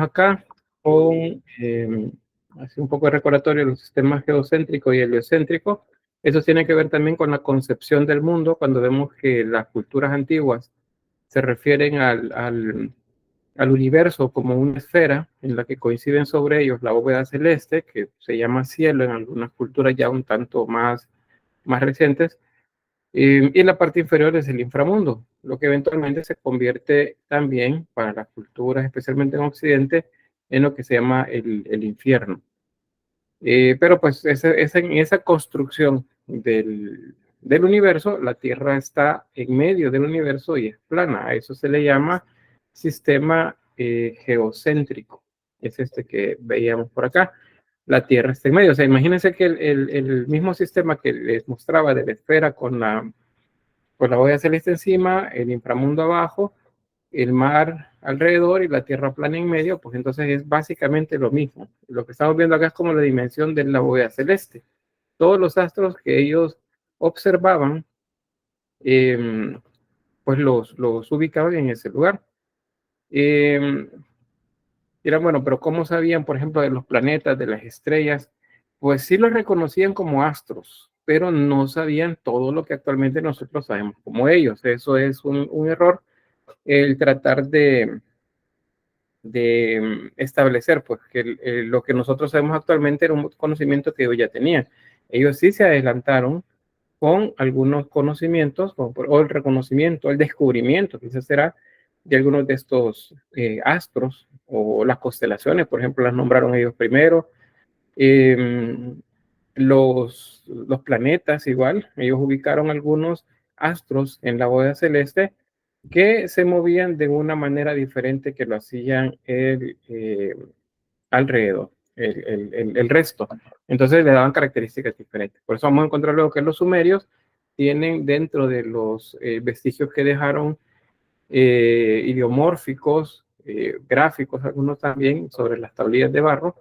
Acá con así un poco de recordatorio de los sistemas geocéntrico y heliocéntrico. Eso tiene que ver también con la concepción del mundo, cuando vemos que las culturas antiguas se refieren al universo como una esfera en la que coinciden sobre ellos la bóveda celeste, que se llama cielo en algunas culturas ya un tanto más recientes, y la parte inferior es el inframundo, lo que eventualmente se convierte también para las culturas, especialmente en Occidente, en lo que se llama el infierno. Pero pues en esa construcción del universo, la Tierra está en medio del universo y es plana. A eso se le llama sistema geocéntrico. Es este que veíamos por acá. La Tierra está en medio. O sea, imagínense que el mismo sistema que les mostraba de la esfera con la bóveda celeste encima, el inframundo abajo, el mar alrededor y la tierra plana en medio, pues entonces es básicamente lo mismo. Lo que estamos viendo acá es como la dimensión de la bóveda celeste. Todos los astros que ellos observaban, pues los ubicaban en ese lugar. Era bueno, pero ¿cómo sabían, por ejemplo, de los planetas, de las estrellas? Pues sí los reconocían como astros, pero no sabían todo lo que actualmente nosotros sabemos como ellos. Eso es un error, el tratar de establecer, pues, que lo que nosotros sabemos actualmente era un conocimiento que ellos ya tenían. Ellos sí se adelantaron con algunos conocimientos, o el reconocimiento, el descubrimiento, quizás será, de algunos de estos astros o las constelaciones, por ejemplo, las nombraron ellos primero. Eh, los planetas igual, ellos ubicaron algunos astros en la bóveda celeste que se movían de una manera diferente que lo hacían alrededor, el resto. Entonces le daban características diferentes. Por eso vamos a encontrar luego que los sumerios tienen dentro de los vestigios que dejaron idiomórficos, gráficos, algunos también sobre las tablillas de barro,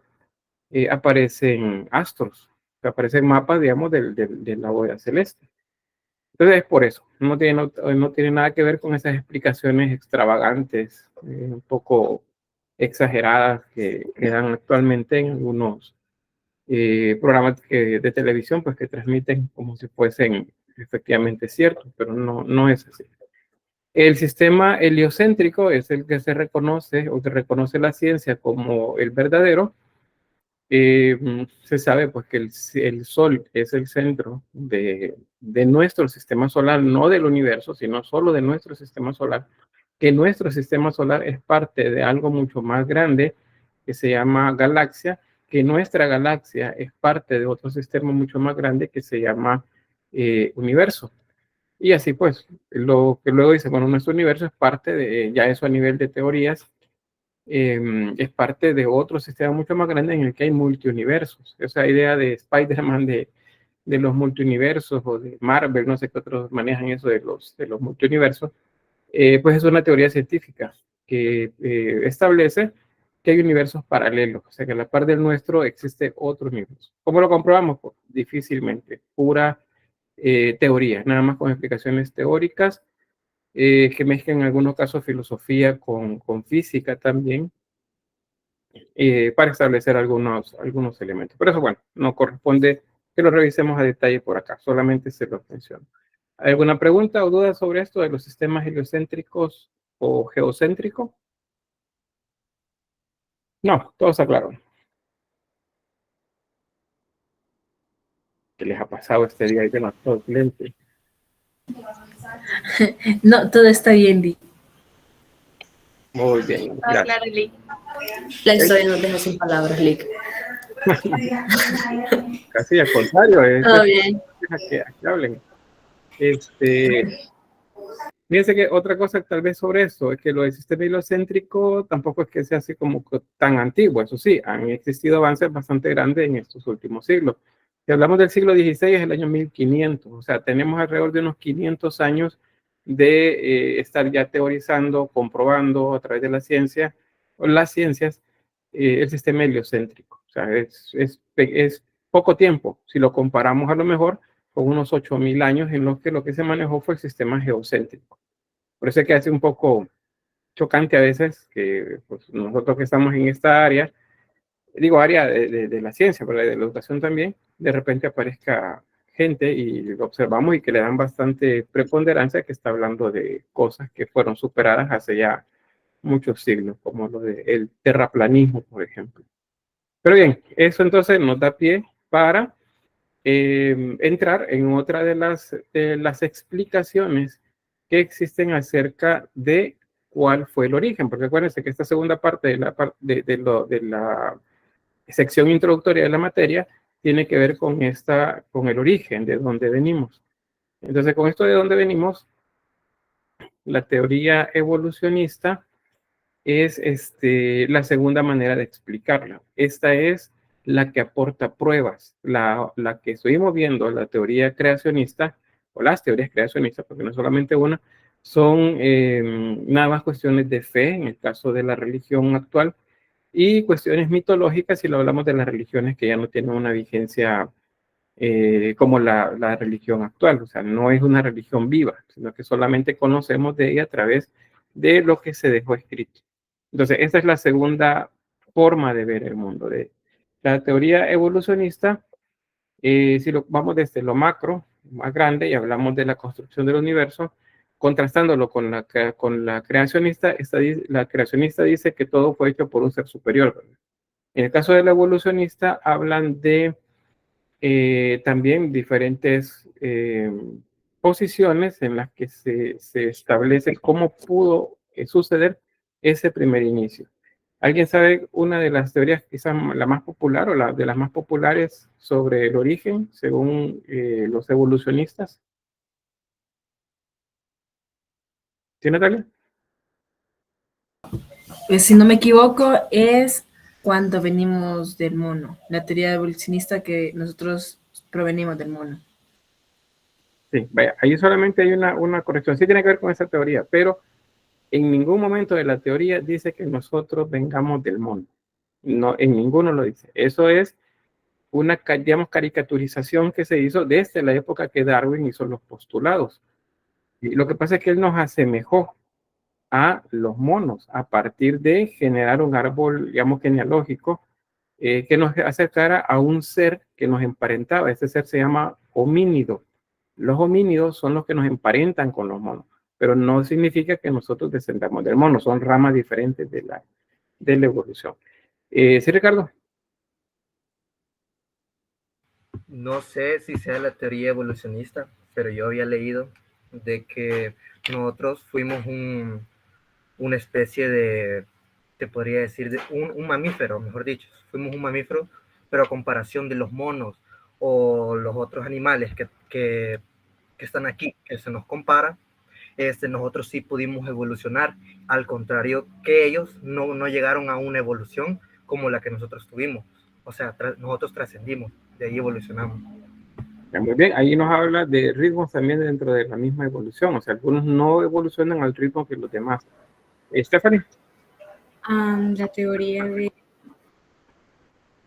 aparecen astros, aparecen mapas, digamos, de la bóveda celeste. Entonces es por eso, no tiene nada que ver con esas explicaciones extravagantes, un poco exageradas que dan actualmente en algunos programas de televisión, pues que transmiten como si fuesen efectivamente ciertos, pero no es así. El sistema heliocéntrico es el que se reconoce o que reconoce la ciencia como el verdadero. Se sabe pues que el Sol es el centro de nuestro sistema solar, no del universo, sino solo de nuestro sistema solar, que nuestro sistema solar es parte de algo mucho más grande que se llama galaxia, que nuestra galaxia es parte de otro sistema mucho más grande que se llama universo. Y así pues, lo que luego dice, bueno, nuestro universo es parte de, ya eso a nivel de teorías, es parte de otro sistema mucho más grande en el que hay multiuniversos. Esa idea de Spider-Man de los multiuniversos o de Marvel, no sé qué otros manejan eso de los multiuniversos, pues es una teoría científica que establece que hay universos paralelos, o sea que a la par del nuestro existe otro universo. ¿Cómo lo comprobamos? Pues difícilmente, pura teoría, nada más con explicaciones teóricas que mezclan en algunos casos filosofía con física también, para establecer algunos elementos. Pero eso, bueno, no corresponde que lo revisemos a detalle por acá, solamente se lo menciono. ¿Hay alguna pregunta o duda sobre esto de los sistemas heliocéntricos o geocéntricos? No, todo está claro. ¿Qué les ha pasado este día? Hay demasiado cliente. No, todo está bien, Lick. Muy bien, gracias. Claro, Lick. La historia no deja sin palabras, Lick. Casi al contrario, Todo bien. que hablen. Fíjense que otra cosa tal vez sobre eso es que lo del sistema heliocéntrico tampoco es que sea así como tan antiguo. Eso sí, han existido avances bastante grandes en estos últimos siglos. Si hablamos del siglo XVI, es el año 1500, o sea, tenemos alrededor de unos 500 años de estar ya teorizando, comprobando a través de la ciencia o las ciencias el sistema heliocéntrico. O sea, es poco tiempo si lo comparamos a lo mejor con unos 8000 años en los que lo que se manejó fue el sistema geocéntrico. Por eso es que hace un poco chocante a veces que pues, nosotros que estamos en esta área, digo área de la ciencia, pero de la educación también, de repente aparezca gente y lo observamos y que le dan bastante preponderancia que está hablando de cosas que fueron superadas hace ya muchos siglos, como lo del terraplanismo, por ejemplo. Pero bien, eso entonces nos da pie para entrar en otra de las explicaciones que existen acerca de cuál fue el origen, porque acuérdense que esta segunda parte de la sección introductoria de la materia tiene que ver con el origen, de dónde venimos. Entonces, con esto de dónde venimos, la teoría evolucionista es la segunda manera de explicarla. Esta es la que aporta pruebas. La que estuvimos viendo, la teoría creacionista, o las teorías creacionistas, porque no es solamente una, son nada más cuestiones de fe, en el caso de la religión actual, y cuestiones mitológicas si lo hablamos de las religiones que ya no tienen una vigencia como la religión actual. O sea, no es una religión viva, sino que solamente conocemos de ella a través de lo que se dejó escrito. Entonces, esta es la segunda forma de ver el mundo. De la teoría evolucionista, si lo vamos desde lo macro, más grande, y hablamos de la construcción del universo, contrastándolo con la creacionista, la creacionista dice que todo fue hecho por un ser superior, ¿verdad? En el caso de la evolucionista, hablan de también diferentes posiciones en las que se establece cómo pudo suceder ese primer inicio. ¿Alguien sabe una de las teorías, quizás la más popular o la de las más populares sobre el origen, según los evolucionistas? ¿Sí, Natalia? Si no me equivoco, es cuando venimos del mono. La teoría evolucionista que nosotros provenimos del mono. Sí, vaya, ahí solamente hay una corrección. Sí tiene que ver con esa teoría, pero en ningún momento de la teoría dice que nosotros vengamos del mono. No, en ninguno lo dice. Eso es una, digamos, caricaturización que se hizo desde la época que Darwin hizo los postulados. Y lo que pasa es que él nos asemejó a los monos a partir de generar un árbol, digamos, genealógico que nos acercara a un ser que nos emparentaba. Este ser se llama homínido. Los homínidos son los que nos emparentan con los monos, pero no significa que nosotros descendamos del mono, son ramas diferentes de la evolución. ¿Sí, Ricardo? No sé si sea la teoría evolucionista, pero yo había leído de que nosotros fuimos una especie de, te podría decir, de un mamífero, mejor dicho. Fuimos un mamífero, pero a comparación de los monos o los otros animales que están aquí, que se nos compara, nosotros sí pudimos evolucionar, al contrario que ellos no llegaron a una evolución como la que nosotros tuvimos. O sea, nosotros trascendimos, de ahí evolucionamos. Muy bien, ahí nos habla de ritmos también dentro de la misma evolución, o sea, algunos no evolucionan al ritmo que los demás. Stephanie.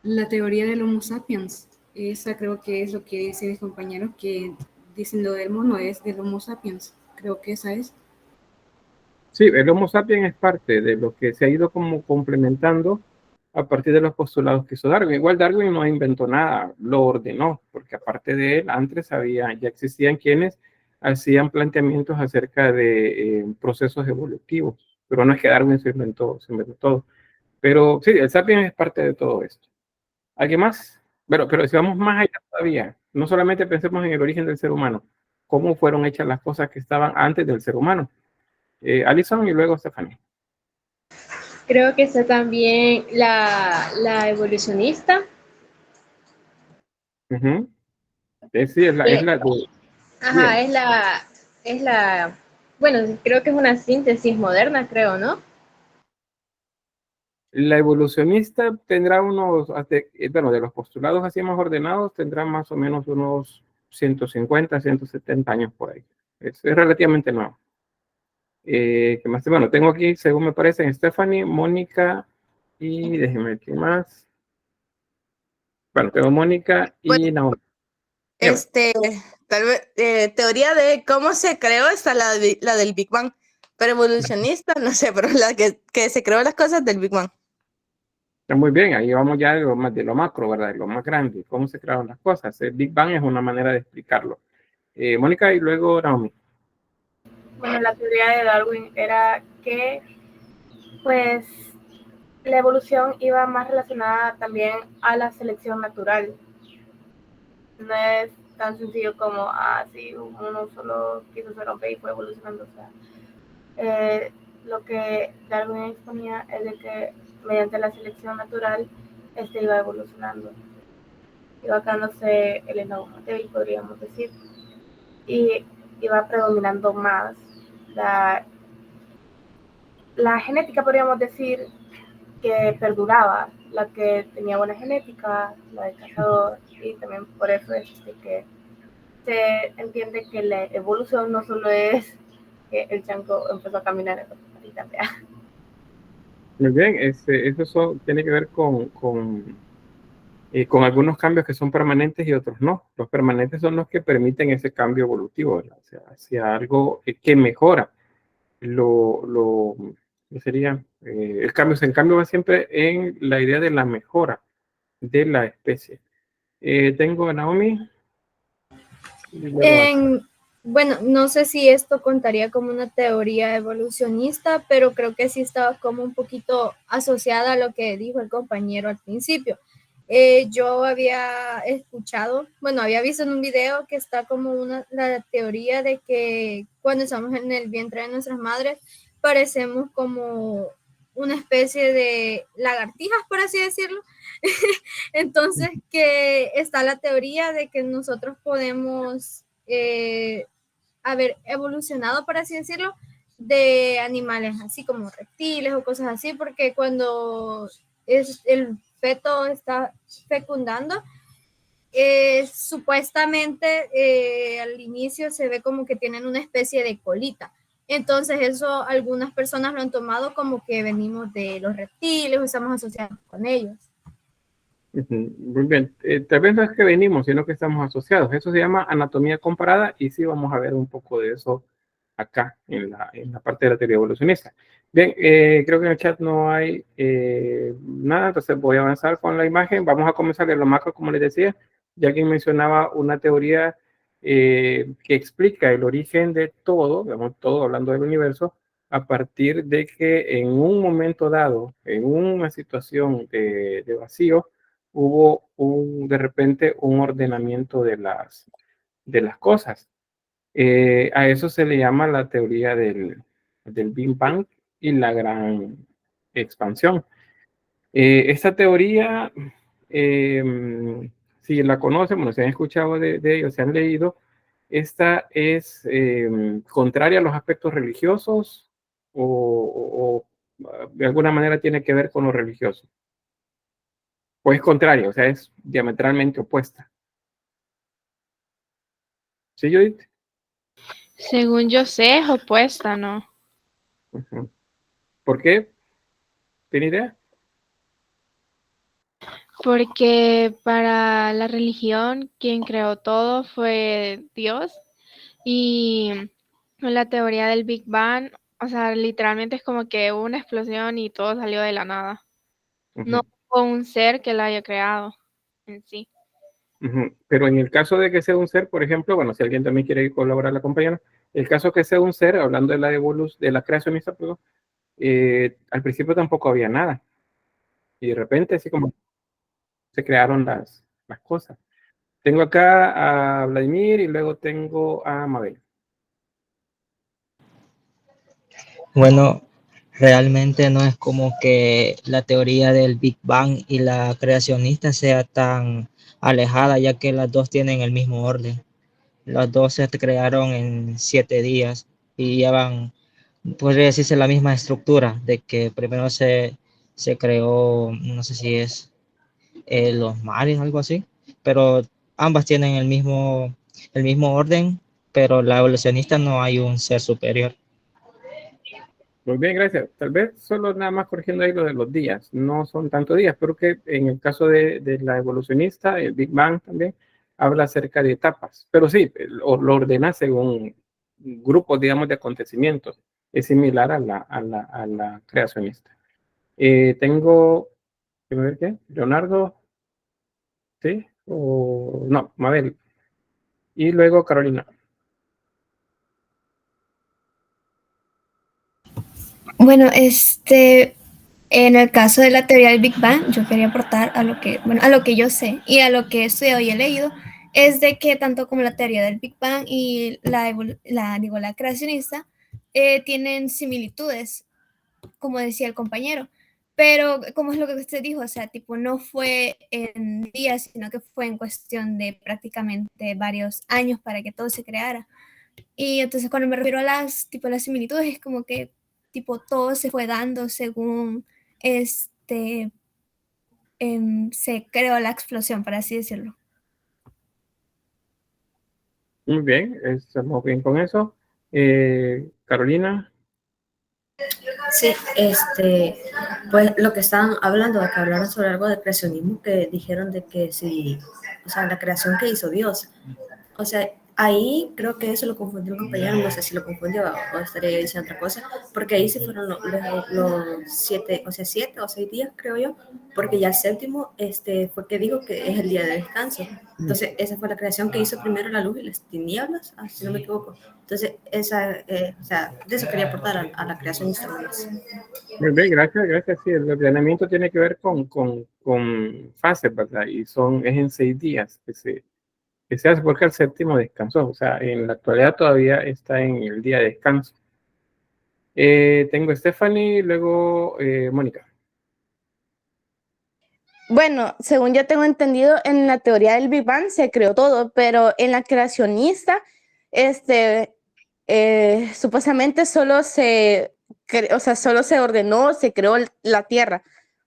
La teoría del Homo sapiens. Esa creo que es lo que dicen mis compañeros que dicen lo del mono es del Homo sapiens. Creo que esa es. Sí, el Homo sapiens es parte de lo que se ha ido como complementando a partir de los postulados que hizo Darwin. Igual Darwin no inventó nada, lo ordenó, porque aparte de él, antes ya existían quienes hacían planteamientos acerca de procesos evolutivos, pero no es que Darwin se inventó todo. Pero sí, el sapiens es parte de todo esto. ¿Alguien más? Pero si vamos más allá todavía, no solamente pensemos en el origen del ser humano, cómo fueron hechas las cosas que estaban antes del ser humano. Alison y luego Stephanie. Creo que está también la evolucionista. Uh-huh. Sí, es la Ajá, bueno, creo que es una síntesis moderna, creo, ¿no? La evolucionista tendrá de los postulados así más ordenados, tendrá más o menos unos 150, 170 años por ahí. Es relativamente nuevo. ¿Qué más? Bueno, tengo aquí, según me parece, Stephanie, Mónica y déjenme ver qué más. Bueno, tengo Mónica y Naomi. Tal vez, teoría de cómo se creó está la del Big Bang, pero evolucionista, no sé, pero la que se creó las cosas del Big Bang. Está muy bien, ahí vamos ya de lo macro, ¿verdad? De lo más grande, cómo se crearon las cosas. El Big Bang es una manera de explicarlo. Mónica y luego Naomi. Bueno, la teoría de Darwin era que, pues, la evolución iba más relacionada también a la selección natural. No es tan sencillo como, sí, uno solo quiso ser hombre y fue evolucionando. O sea, lo que Darwin exponía es de que mediante la selección natural, iba evolucionando, iba quedándose el eslabón más débil, podríamos decir, y iba predominando más la genética, podríamos decir, que perduraba, la que tenía buena genética, la de cazador, y también por eso es de que se entiende que la evolución no solo es que el chango empezó a caminar en las patitas, Muy bien, tiene que ver con algunos cambios que son permanentes y otros no. Los permanentes son los que permiten ese cambio evolutivo, ¿verdad? O sea, hacia algo que mejora ¿qué sería? El cambio va siempre en la idea de la mejora de la especie. Tengo a Naomi. Bueno, no sé si esto contaría como una teoría evolucionista, pero creo que sí estaba como un poquito asociada a lo que dijo el compañero al principio. Yo había escuchado, bueno, había visto en un video que está como la teoría de que cuando estamos en el vientre de nuestras madres parecemos como una especie de lagartijas, por así decirlo. Entonces, que está la teoría de que nosotros podemos haber evolucionado, por así decirlo, de animales así como reptiles o cosas así, porque cuando el feto está fecundando, supuestamente al inicio se ve como que tienen una especie de colita. Entonces eso algunas personas lo han tomado como que venimos de los reptiles o estamos asociados con ellos. Muy bien. Tal vez no es que venimos, sino que estamos asociados. Eso se llama anatomía comparada y sí vamos a ver un poco de eso acá en la parte de la teoría evolucionista. Bien, creo que en el chat no hay nada, entonces voy a avanzar con la imagen. Vamos a comenzar en lo macro, como les decía. Ya que mencionaba una teoría que explica el origen de todo, digamos, todo hablando del universo, a partir de que en un momento dado, en una situación de vacío, hubo de repente un ordenamiento de las cosas. A eso se le llama la teoría del Big Bang y la gran expansión. Esta teoría, si la conocen, bueno, si han escuchado de ellos, si han leído, esta es contraria a los aspectos religiosos o de alguna manera tiene que ver con lo religioso. O es contraria, o sea, es diametralmente opuesta. ¿Sí, Judith? Según yo sé, es opuesta, ¿no? Uh-huh. ¿Por qué? ¿Tiene idea? Porque para la religión quien creó todo fue Dios y la teoría del Big Bang, o sea, literalmente es como que hubo una explosión y todo salió de la nada. Uh-huh. No fue un ser que la haya creado en sí. Uh-huh. Pero en el caso de que sea un ser, por ejemplo, bueno, si alguien también quiere colaborar a la compañera, el caso que sea un ser, hablando de la creacionista, perdón, al principio tampoco había nada. Y de repente, así como se crearon las cosas. Tengo acá a Vladimir y luego tengo a Mabel. Bueno, realmente no es como que la teoría del Big Bang y la creacionista sea tan alejada, ya que las dos tienen el mismo orden. Las dos se crearon en 7 días y llevan, podría decirse, la misma estructura, de que primero se creó, no sé si es los mares, algo así, pero ambas tienen el mismo orden, pero la evolucionista no hay un ser superior. Muy bien, gracias. Tal vez solo nada más corrigiendo ahí lo de los días. No son tantos días, pero que en el caso de la evolucionista, el Big Bang también, habla acerca de etapas. Pero sí, lo ordena según grupos, digamos, de acontecimientos. es similar a la creacionista. Tengo, déjame ver qué, Leonardo, ¿sí? O no, Mabel. Y luego Carolina. Bueno, en el caso de la teoría del Big Bang, yo quería aportar a lo que, bueno, a lo que yo sé y a lo que he estudiado y he leído, es de que tanto como la teoría del Big Bang y la creacionista tienen similitudes, como decía el compañero. Pero, como es lo que usted dijo, o sea, tipo, no fue en días, sino que fue en cuestión de prácticamente varios años para que todo se creara. Y entonces cuando me refiero a las similitudes, es como que tipo todo se fue dando según se creó la explosión, por así decirlo. Muy bien, estamos bien con eso. Carolina. Sí, pues lo que estaban hablando, de que hablaron sobre algo de creacionismo, que dijeron de que si, o sea, la creación que hizo Dios, o sea, ahí creo que eso lo confundió el compañero, no sé si lo confundió o estaría yo diciendo otra cosa, porque ahí se fueron los 7, o sea, 7 o 6 días, creo yo, porque ya el séptimo fue que dijo que es el día de descanso. Entonces, esa fue la creación que hizo primero la luz y las tinieblas, si no me equivoco. Entonces, o sea, de eso quería aportar a la creación histórica. Muy bien, gracias. Sí, el ordenamiento tiene que ver con fases, ¿verdad? Y es en 6 días que se hace porque el séptimo descansó. O sea, en la actualidad todavía está en el día de descanso. Tengo Stephanie, luego Mónica. Bueno, según yo tengo entendido, en la teoría del Big Bang se creó todo, pero en la creacionista, supuestamente solo solo se ordenó, se creó la Tierra,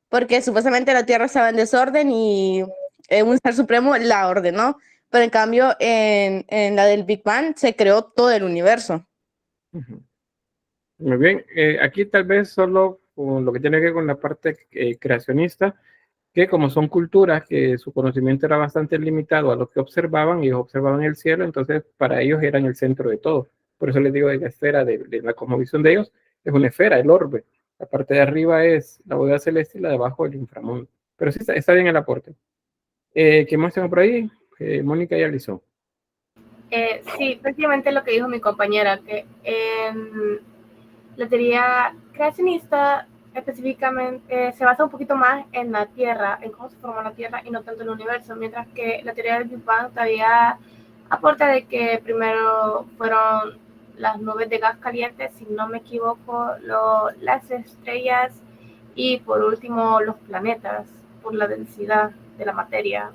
porque supuestamente la Tierra estaba en desorden y un ser supremo la ordenó, pero en cambio en la del Big Bang se creó todo el universo. Muy bien, aquí tal vez solo con lo que tiene que ver con la parte creacionista, que como son culturas que su conocimiento era bastante limitado a lo que observaban, ellos observaban el cielo, entonces para ellos eran el centro de todo. Por eso les digo de la esfera de la cosmovisión de ellos, es una esfera, el orbe. La parte de arriba es la bóveda celeste y la de abajo el inframundo. Pero sí está bien el aporte. ¿Qué más tengo por ahí? Mónica y Alison. Sí, prácticamente lo que dijo mi compañera, que en la teoría creacionista específicamente se basa un poquito más en la Tierra, en cómo se formó la Tierra y no tanto en el universo, mientras que la teoría del Big Bang todavía aporta de que primero fueron las nubes de gas caliente, si no me equivoco, las estrellas y por último los planetas por la densidad de la materia.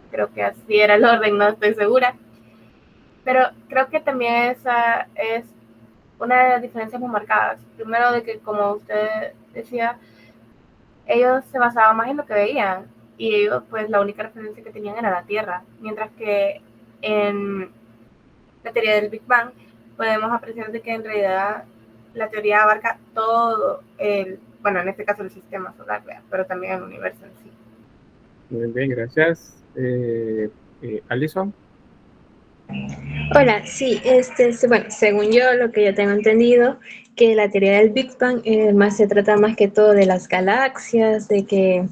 Creo que así era el orden, no estoy segura. Pero creo que también esa es una de las diferencias muy marcadas. Primero de que, como usted decía, ellos se basaban más en lo que veían y ellos, pues, la única referencia que tenían era la Tierra. Mientras que en la teoría del Big Bang podemos apreciar de que en realidad la teoría abarca todo bueno, en este caso el sistema solar, pero también el universo en sí. Muy bien, gracias. Alison. Hola, sí, bueno, según yo, lo que yo tengo entendido, que la teoría del Big Bang más se trata más que todo de las galaxias, de que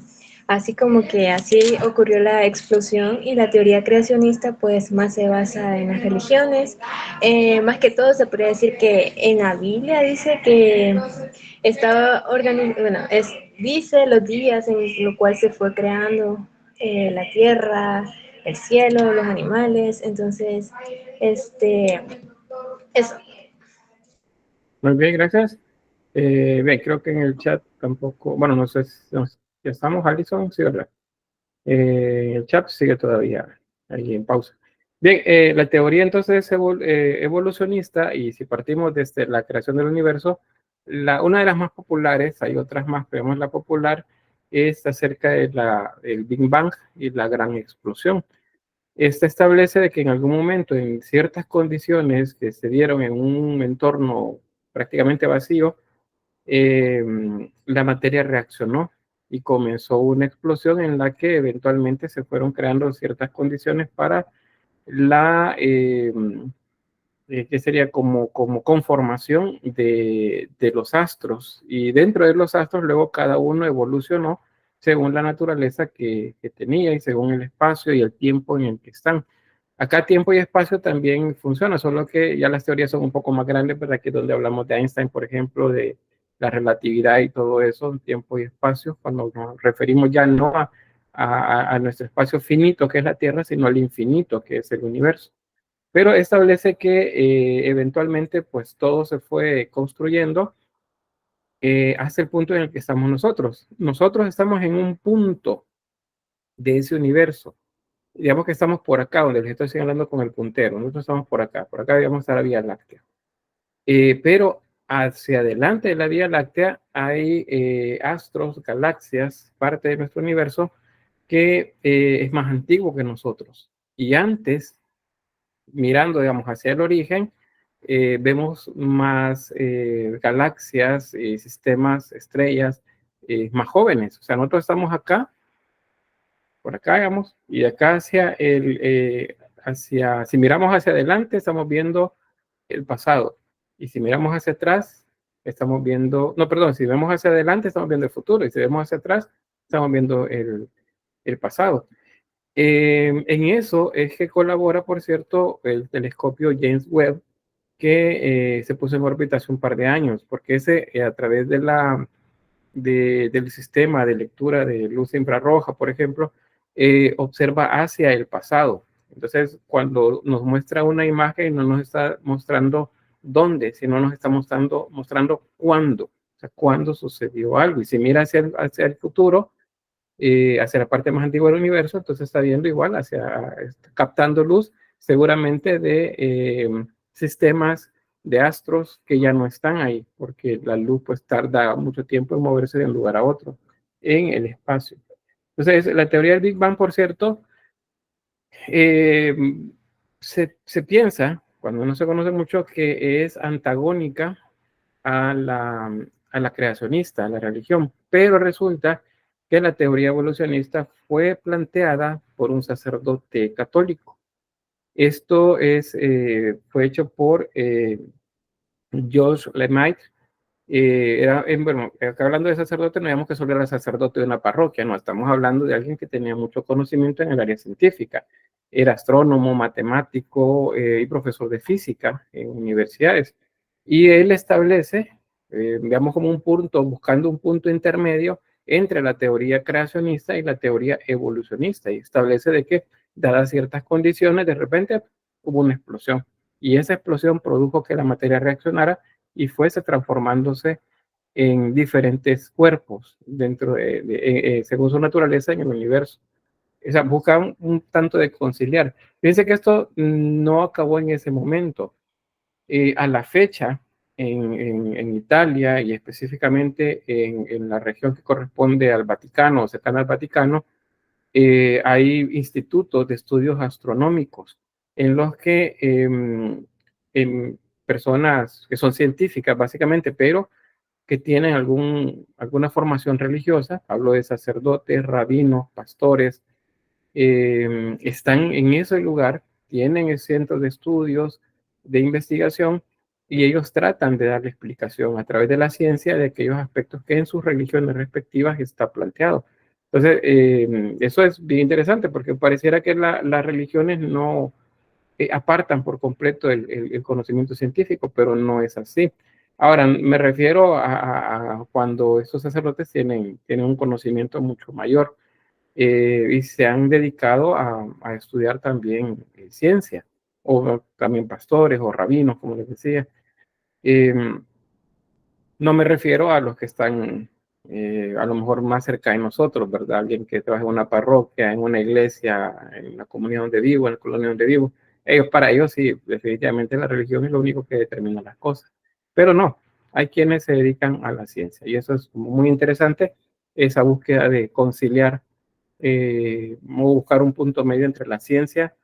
así como que así ocurrió la explosión, y la teoría creacionista pues más se basa en las religiones. Más que todo se podría decir que en la Biblia dice que estaba dice los días en los cuales se fue creando la tierra, el cielo, los animales. Entonces, eso. Muy bien, gracias. Bien, creo que en el chat tampoco, bueno, no sé, ya estamos, Alison, sí, ¿verdad? El chat sigue todavía ahí en pausa. Bien, la teoría entonces es evolucionista, y si partimos desde la creación del universo, una de las más populares, hay otras más, pero la popular es acerca del Big Bang y la gran explosión. Esta establece de que en algún momento, en ciertas condiciones que se dieron en un entorno prácticamente vacío, la materia reaccionó y comenzó una explosión en la que eventualmente se fueron creando ciertas condiciones para que sería como conformación de los astros. Y dentro de los astros luego cada uno evolucionó según la naturaleza que tenía y según el espacio y el tiempo en el que están. Acá tiempo y espacio también funciona, solo que ya las teorías son un poco más grandes, ¿verdad? Aquí es donde hablamos de Einstein, por ejemplo, de la relatividad y todo eso, tiempo y espacio, cuando nos referimos ya no a nuestro espacio finito, que es la Tierra, sino al infinito, que es el universo. Pero establece que eventualmente pues todo se fue construyendo hasta el punto en el que estamos nosotros. Nosotros estamos en un punto de ese universo. Digamos que estamos por acá, donde les estoy señalando con el puntero. Nosotros estamos por acá digamos está la Vía Láctea. Pero hacia adelante de la Vía Láctea hay astros, galaxias, parte de nuestro universo que es más antiguo que nosotros. Y antes, mirando, digamos, hacia el origen, vemos más galaxias, sistemas, estrellas más jóvenes. O sea, nosotros estamos acá, por acá, digamos, y acá si miramos hacia adelante, estamos viendo el pasado. Y si miramos hacia atrás, estamos viendo, no, perdón, si vemos hacia adelante, estamos viendo el futuro. Y si vemos hacia atrás, estamos viendo el pasado. En eso es que colabora, por cierto, el telescopio James Webb, que se puso en órbita hace un par de años, porque ese a través del sistema de lectura de luz infrarroja, por ejemplo, observa hacia el pasado. Entonces, cuando nos muestra una imagen, no nos está mostrando dónde, sino nos está mostrando cuándo, o sea, cuándo sucedió algo. Y si mira hacia el futuro, hacia la parte más antigua del universo, entonces está viendo igual, está captando luz seguramente de sistemas de astros que ya no están ahí, porque la luz pues tarda mucho tiempo en moverse de un lugar a otro en el espacio. Entonces, la teoría del Big Bang, por cierto, se piensa, cuando no se conoce mucho, que es antagónica a la creacionista, a la religión, pero resulta que la teoría evolucionista fue planteada por un sacerdote católico. Esto fue hecho por George Lemaitre. Bueno, acá hablando de sacerdote, no digamos que solo era sacerdote de una parroquia, no, estamos hablando de alguien que tenía mucho conocimiento en el área científica. Era astrónomo, matemático y profesor de física en universidades. Y él establece, digamos, como un punto, buscando un punto intermedio entre la teoría creacionista y la teoría evolucionista, y establece de que, dadas ciertas condiciones, de repente hubo una explosión. Y esa explosión produjo que la materia reaccionara y fuese transformándose en diferentes cuerpos según su naturaleza en el universo. O sea, buscan un tanto de conciliar. Fíjense que esto no acabó en ese momento. A la fecha, en Italia y específicamente en la región que corresponde al Vaticano o cercana al Vaticano, hay institutos de estudios astronómicos en los que personas que son científicas básicamente, pero que tienen alguna formación religiosa, hablo de sacerdotes, rabinos, pastores, están en ese lugar, tienen el centro de estudios, de investigación, y ellos tratan de darle explicación a través de la ciencia de aquellos aspectos que en sus religiones respectivas está planteado. Entonces, eso es bien interesante porque pareciera que las religiones no apartan por completo el conocimiento científico, pero no es así. Ahora, me refiero a cuando estos sacerdotes tienen un conocimiento mucho mayor y se han dedicado a estudiar también ciencia, o también pastores o rabinos, como les decía. No me refiero a los que están a lo mejor más cerca de nosotros, ¿verdad? Alguien que trabaja en una parroquia, en una iglesia, en la comunidad donde vivo, en la colonia donde vivo. Para ellos sí, definitivamente la religión es lo único que determina las cosas. Pero no, hay quienes se dedican a la ciencia y eso es muy interesante, esa búsqueda de conciliar o buscar un punto medio entre la ciencia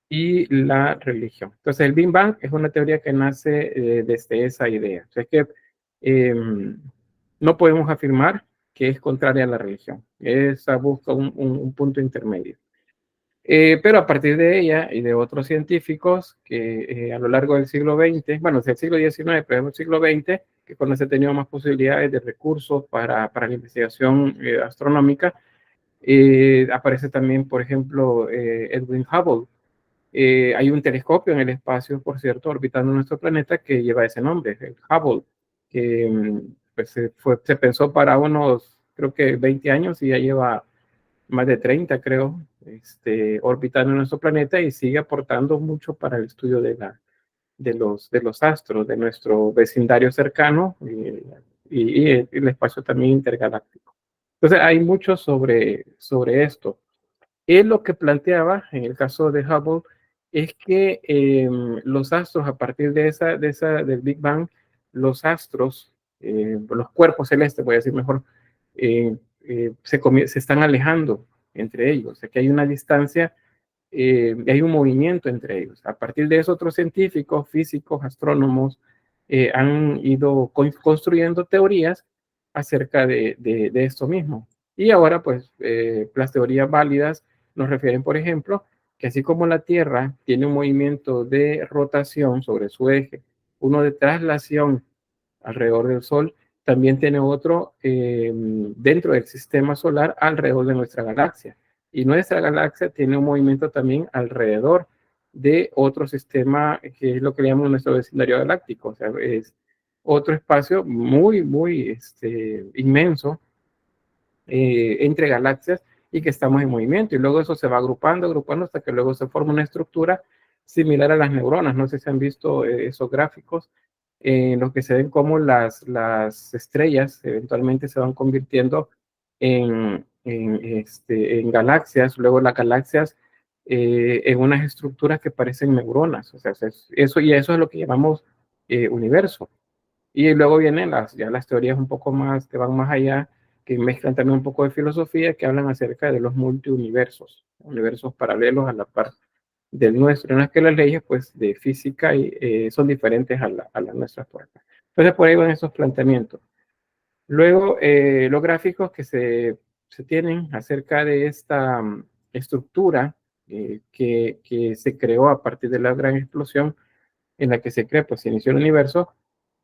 y la religión. Entonces, el Big Bang es una teoría que nace desde esa idea. O sea, es que no podemos afirmar que es contraria a la religión. Esa busca un punto intermedio. Pero a partir de ella y de otros científicos que a lo largo del siglo XX, bueno, del siglo XIX, pero del siglo XX, que cuando se tenían más posibilidades de recursos para la investigación astronómica, aparece también, por ejemplo, Edwin Hubble. Hay un telescopio en el espacio, por cierto, orbitando nuestro planeta que lleva ese nombre, el Hubble, que pues, se pensó para unos, creo que 20 años y ya lleva más de 30, creo, orbitando nuestro planeta y sigue aportando mucho para el estudio de los astros, de nuestro vecindario cercano y el espacio también intergaláctico. Entonces, hay mucho sobre esto. Él lo que planteaba, en el caso de Hubble, es que los astros, a partir del Big Bang, los astros, los cuerpos celestes, voy a decir mejor, se están alejando entre ellos, o sea que hay una distancia y hay un movimiento entre ellos. A partir de eso, otros científicos, físicos, astrónomos han ido construyendo teorías acerca de esto mismo. Y ahora, pues, las teorías válidas nos refieren, por ejemplo, que así como la Tierra tiene un movimiento de rotación sobre su eje, uno de traslación alrededor del Sol, también tiene otro dentro del sistema solar alrededor de nuestra galaxia. Y nuestra galaxia tiene un movimiento también alrededor de otro sistema que es lo que llamamos nuestro vecindario galáctico. O sea, es otro espacio muy, muy inmenso entre galaxias y que estamos en movimiento. Y luego eso se va agrupando hasta que luego se forma una estructura similar a las neuronas. No sé si han visto esos gráficos en los que se ven cómo las estrellas eventualmente se van convirtiendo en galaxias, luego las galaxias en unas estructuras que parecen neuronas. O sea, eso es lo que llamamos universo. Y luego vienen ya las teorías un poco más, que van más allá, que mezclan también un poco de filosofía, que hablan acerca de los multiuniversos, universos paralelos a la par del nuestro, en las que las leyes pues, de física son diferentes a las nuestras por acá. Entonces, por ahí van esos planteamientos. Luego, los gráficos que se tienen acerca de esta estructura que se creó a partir de la gran explosión en la que se crea, pues se inició el universo,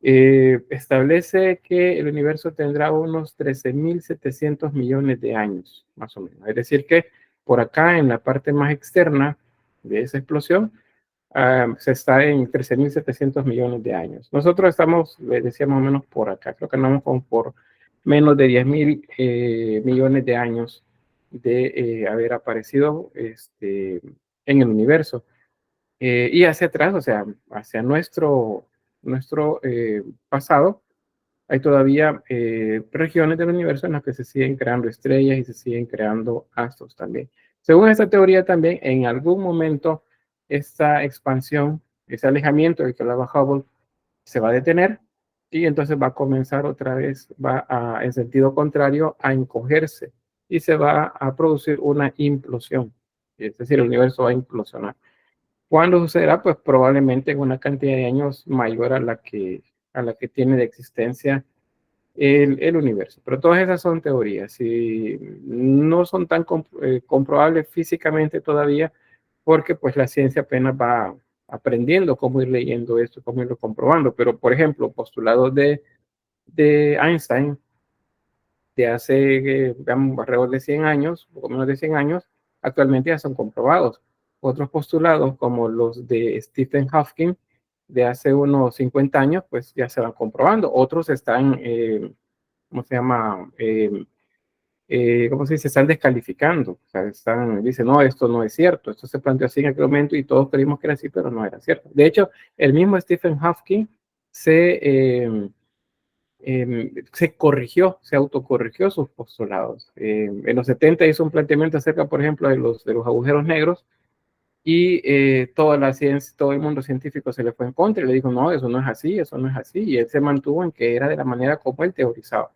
establece que el universo tendrá unos 13.700 millones de años, más o menos. Es decir que por acá, en la parte más externa de esa explosión, se está en 13.700 millones de años. Nosotros estamos, decíamos, más o menos por acá. Creo que andamos por menos de 10.000 millones de años de haber aparecido en el universo. Y hacia atrás, o sea, hacia nuestro pasado, hay todavía regiones del universo en las que se siguen creando estrellas y se siguen creando astros también. Según esta teoría también, en algún momento esta expansión, ese alejamiento del que hablaba Hubble, se va a detener y entonces va a comenzar otra vez, en sentido contrario, a encogerse y se va a producir una implosión. Es decir, el universo va a implosionar. ¿Cuándo sucederá? Pues probablemente en una cantidad de años mayor a la que tiene de existencia el universo. Pero todas esas son teorías y no son tan comprobables físicamente todavía porque pues la ciencia apenas va aprendiendo cómo ir leyendo esto, cómo irlo comprobando. Pero, por ejemplo, postulados de Einstein de hace alrededor de 100 años, poco menos de 100 años, actualmente ya son comprobados. Otros postulados, como los de Stephen Hawking, de hace unos 50 años, pues ya se van comprobando. Otros están, ¿cómo se llama? ¿Cómo se dice? Están descalificando. O sea, dicen, no, esto no es cierto. Esto se planteó así en aquel momento y todos creímos que era así, pero no era cierto. De hecho, el mismo Stephen Hawking se autocorrigió sus postulados. En los 70 hizo un planteamiento acerca, por ejemplo, de los agujeros negros y toda la ciencia, todo el mundo científico se le fue en contra y le dijo, no, eso no es así, eso no es así. Y él se mantuvo en que era de la manera como él teorizaba.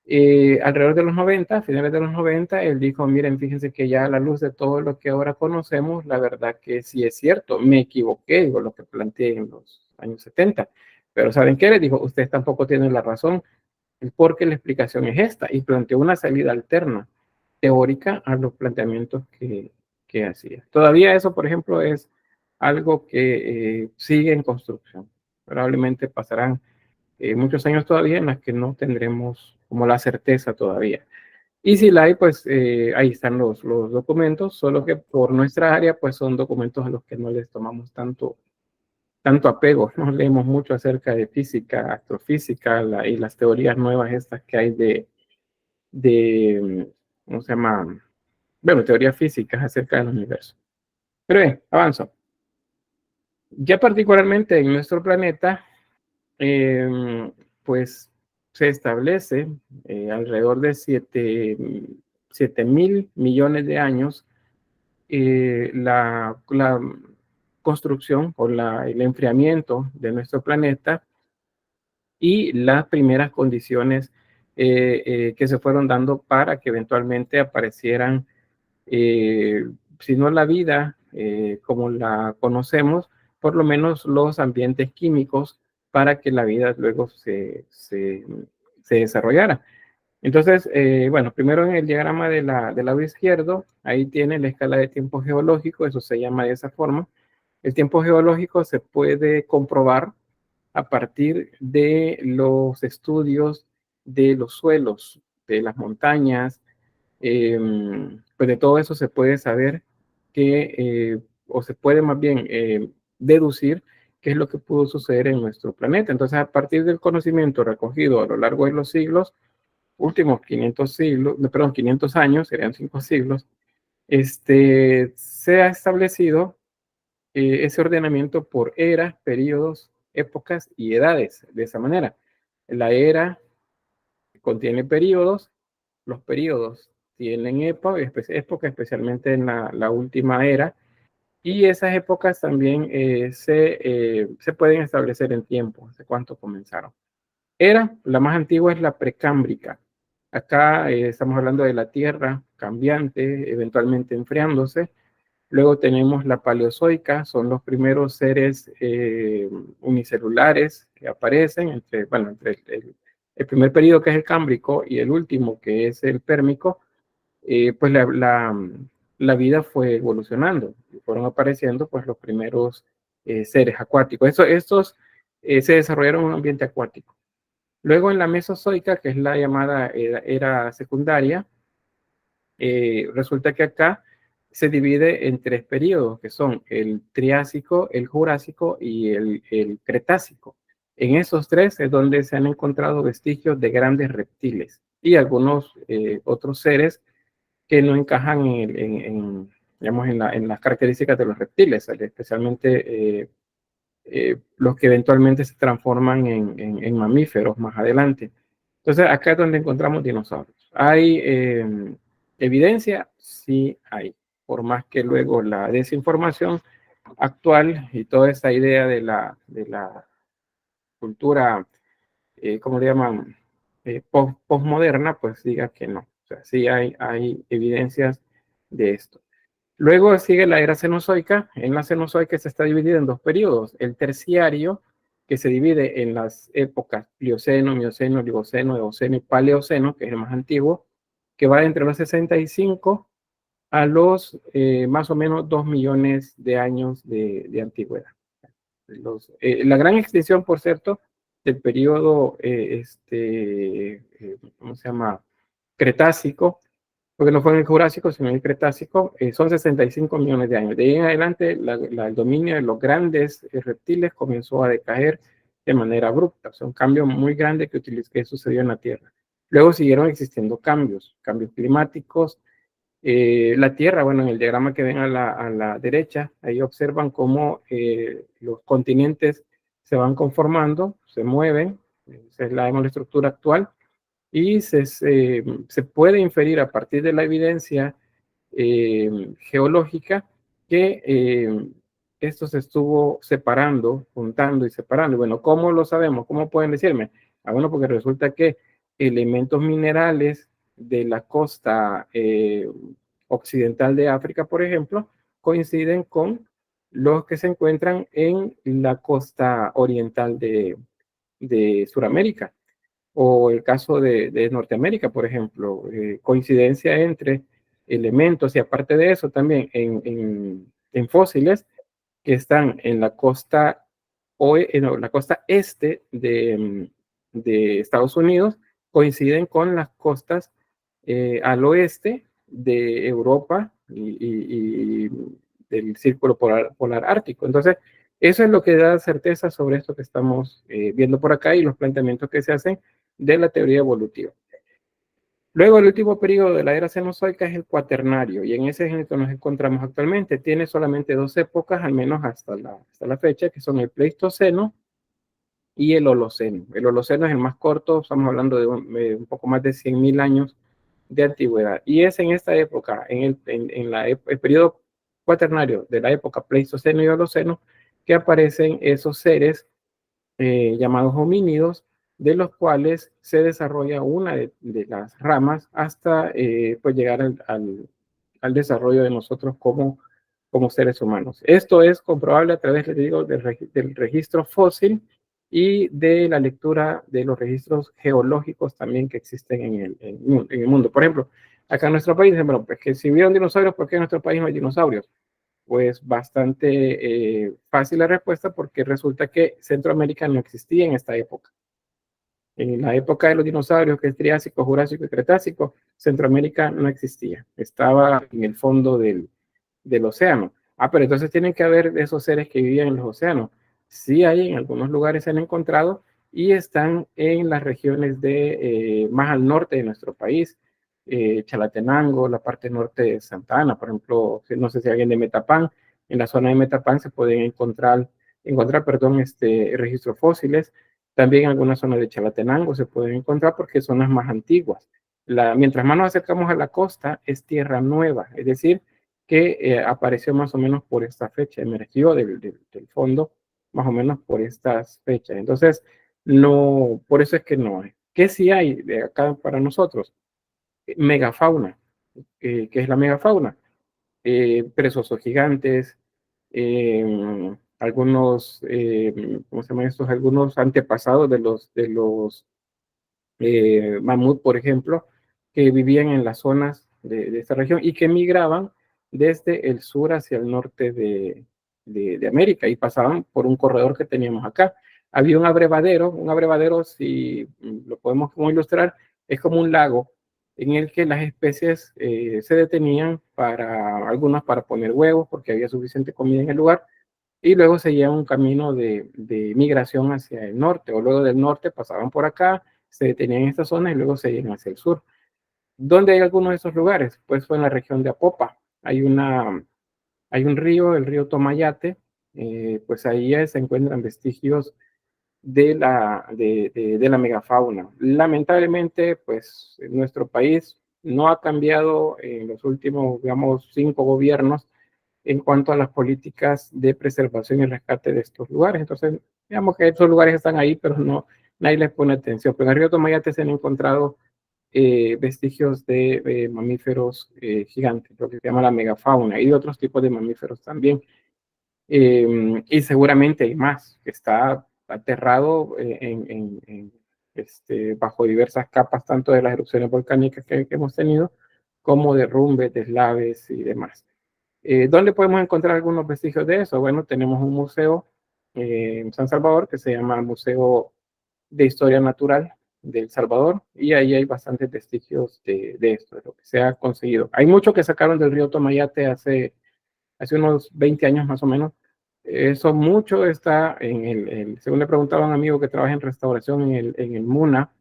Alrededor de los 90, a finales de los 90, él dijo, miren, fíjense que ya a la luz de todo lo que ahora conocemos, la verdad que sí es cierto, me equivoqué, digo, lo que planteé en los años 70. Pero ¿saben qué? Les dijo, ustedes tampoco tienen la razón, porque la explicación es esta, y planteó una salida alterna, teórica, a los planteamientos que que hacía. Todavía eso, por ejemplo, es algo que sigue en construcción. Probablemente pasarán muchos años todavía en las que no tendremos como la certeza todavía. Y si la hay, pues ahí están los documentos, solo que por nuestra área, pues son documentos a los que no les tomamos tanto apego. No leemos mucho acerca de física, astrofísica y las teorías nuevas estas que hay ¿cómo se llama? Bueno, teorías físicas acerca del universo. Pero bien, avanzo. Ya particularmente en nuestro planeta, pues se establece alrededor de 7.000 millones de años la construcción o el enfriamiento de nuestro planeta y las primeras condiciones que se fueron dando para que eventualmente aparecieran, si no la vida como la conocemos, por lo menos los ambientes químicos para que la vida luego se desarrollara. Entonces, bueno, primero en el diagrama del lado izquierdo, ahí tiene la escala de tiempo geológico, eso se llama de esa forma. El tiempo geológico se puede comprobar a partir de los estudios de los suelos, de las montañas, pues de todo eso se puede saber o se puede más bien deducir qué es lo que pudo suceder en nuestro planeta. Entonces, a partir del conocimiento recogido a lo largo de los siglos, últimos 500 años, serían 5 siglos, se ha establecido ese ordenamiento por eras, periodos, épocas y edades. De esa manera, la era contiene periodos, los periodos tienen época, especialmente en la última era, y esas épocas también se pueden establecer en tiempo, hace cuánto comenzaron. La más antigua es la precámbrica. Acá estamos hablando de la Tierra cambiante, eventualmente enfriándose. Luego tenemos la paleozoica, son los primeros seres unicelulares que aparecen entre el primer periodo, que es el cámbrico, y el último, que es el pérmico. Pues la vida fue evolucionando y fueron apareciendo pues los primeros seres acuáticos. Estos se desarrollaron en un ambiente acuático. Luego en la mesozoica, que es la llamada era secundaria, resulta que acá se divide en 3 periodos, que son el Triásico, el Jurásico y el Cretácico. En esos 3 es donde se han encontrado vestigios de grandes reptiles y algunos otros seres que no encajan digamos, en las características de los reptiles, especialmente los que eventualmente se transforman en mamíferos más adelante. Entonces, acá es donde encontramos dinosaurios. ¿Hay evidencia? Sí hay. Por más que luego la desinformación actual y toda esta idea de la cultura, ¿cómo le llaman? Postmoderna, pues diga que no. O sea, sí hay evidencias de esto. Luego sigue la era cenozoica. En la cenozoica se está dividida en 2 periodos. El terciario, que se divide en las épocas Plioceno, Mioceno, Oligoceno, Eoceno y Paleoceno, que es el más antiguo, que va entre los 65 a los más o menos 2 millones de años de antigüedad. La gran extinción, por cierto, del periodo, ¿cómo se llama? Cretácico, porque no fue en el Jurásico, sino en el Cretácico, son 65 millones de años. De ahí en adelante, el dominio de los grandes reptiles comenzó a decaer de manera abrupta. O sea, un cambio muy grande que sucedió en la Tierra. Luego siguieron existiendo cambios climáticos. La Tierra, bueno, en el diagrama que ven a la derecha, ahí observan cómo los continentes se van conformando, se mueven. Esa es la estructura actual. Y se puede inferir a partir de la evidencia geológica que esto se estuvo separando, juntando y separando. Bueno, ¿cómo lo sabemos? ¿Cómo pueden decirme? Bueno, porque resulta que elementos minerales de la costa occidental de África, por ejemplo, coinciden con los que se encuentran en la costa oriental de Sudamérica. O el caso de Norteamérica, por ejemplo, coincidencia entre elementos, y aparte de eso también en fósiles que están en la costa, la costa este de Estados Unidos, coinciden con las costas al oeste de Europa y del círculo polar ártico. Entonces, eso es lo que da certeza sobre esto que estamos viendo por acá y los planteamientos que se hacen de la teoría evolutiva. Luego, el último periodo de la era cenozoica es el cuaternario, y en ese es en el que nos encontramos actualmente. Tiene solamente 2 épocas, al menos hasta la fecha, que son el Pleistoceno y el Holoceno. El Holoceno es el más corto, estamos hablando de un poco más de 100.000 años de antigüedad. Y es en esta época, el periodo cuaternario de la época Pleistoceno y Holoceno, que aparecen esos seres llamados homínidos, de los cuales se desarrolla una de las ramas hasta pues llegar al desarrollo de nosotros como seres humanos. Esto es comprobable a través, les digo, del registro fósil y de la lectura de los registros geológicos también que existen en el mundo. Por ejemplo, acá en nuestro país, bueno, pues que si vieron dinosaurios, ¿por qué en nuestro país no hay dinosaurios? Pues bastante fácil la respuesta, porque resulta que Centroamérica no existía en esta época. En la época de los dinosaurios, que es Triásico, Jurásico y Cretácico, Centroamérica no existía. Estaba en el fondo del océano. Pero entonces tienen que haber esos seres que vivían en los océanos. Sí hay, en algunos lugares se han encontrado y están en las regiones más al norte de nuestro país. Chalatenango, la parte norte de Santa Ana, por ejemplo, no sé si alguien de Metapán, en la zona de Metapán se pueden encontrar registros fósiles. También en algunas zonas de Chalatenango se pueden encontrar porque son las más antiguas. Mientras más nos acercamos a la costa, es tierra nueva, es decir, que apareció más o menos por esta fecha, emergió del fondo más o menos por estas fechas. Entonces, no, por eso es que no hay. ¿Qué sí hay de acá para nosotros? Megafauna. ¿Qué es la megafauna? Perezosos gigantes, algunos, ¿cómo se llaman estos? Algunos antepasados de los mamut, por ejemplo, que vivían en las zonas de esta región y que migraban desde el sur hacia el norte de América y pasaban por un corredor que teníamos acá. Había un abrevadero, si lo podemos como ilustrar, es como un lago en el que las especies se detenían algunas para poner huevos porque había suficiente comida en el lugar, y luego seguían un camino de migración hacia el norte, o luego del norte pasaban por acá, se detenían en esta zona y luego seguían hacia el sur. ¿Dónde hay algunos de esos lugares? Pues fue en la región de Apopa. Hay un río, el río Tomayate, pues ahí se encuentran vestigios de la megafauna. Lamentablemente, pues en nuestro país no ha cambiado en los últimos, digamos, 5 gobiernos en cuanto a las políticas de preservación y rescate de estos lugares. Entonces, digamos que estos lugares están ahí, pero nadie les pone atención. Pero en el río Tomayate se han encontrado vestigios de mamíferos gigantes, lo que se llama la megafauna, y de otros tipos de mamíferos también. Y seguramente hay más, que está aterrado bajo diversas capas, tanto de las erupciones volcánicas que hemos tenido, como derrumbes, deslaves y demás. ¿Dónde podemos encontrar algunos vestigios de eso? Bueno, tenemos un museo en San Salvador que se llama Museo de Historia Natural de El Salvador, y ahí hay bastantes vestigios de esto, de lo que se ha conseguido. Hay mucho que sacaron del río Tomayate hace unos 20 años más o menos. Eso mucho está según le preguntaba a un amigo que trabaja en restauración en el MUNA,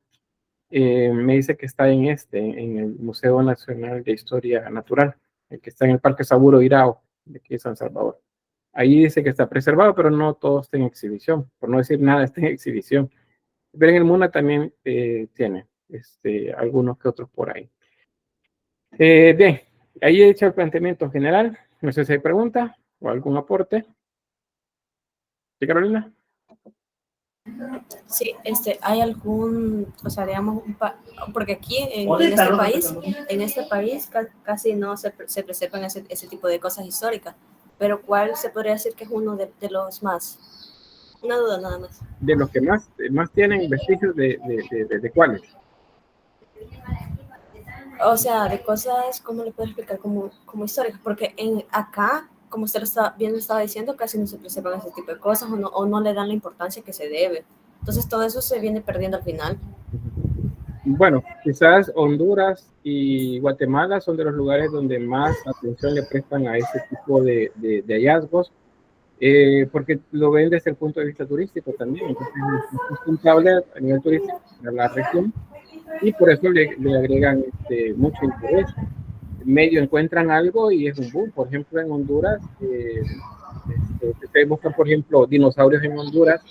me dice que está en el Museo Nacional de Historia Natural, el que está en el Parque Saburo Irao, de aquí de San Salvador. Ahí dice que está preservado, pero no todo está en exhibición, por no decir nada está en exhibición. Pero en el MUNA también tiene algunos que otros por ahí. Bien, ahí he hecho el planteamiento general. No sé si hay preguntas o algún aporte. ¿Sí, Carolina? Sí, hay algún, o sea, digamos, porque aquí en este país casi no se preservan ese tipo de cosas históricas, pero ¿cuál se podría decir que es uno de los más? Una duda nada más. De los que más tienen vestigios de cuáles. o sea, de cosas, ¿cómo le puedo explicar? Como históricas, porque acá, como usted bien lo estaba diciendo, casi no se preservan ese tipo de cosas o no le dan la importancia que se debe. Entonces todo eso se viene perdiendo al final. Bueno, quizás Honduras y Guatemala son de los lugares donde más atención le prestan a ese tipo de hallazgos, porque lo ven desde el punto de vista turístico también. Entonces, es sustentable a nivel turístico a la región y por eso le agregan mucho interés. Medio encuentran algo y es un boom. Por ejemplo, en Honduras, ustedes buscan, por ejemplo, dinosaurios en Honduras,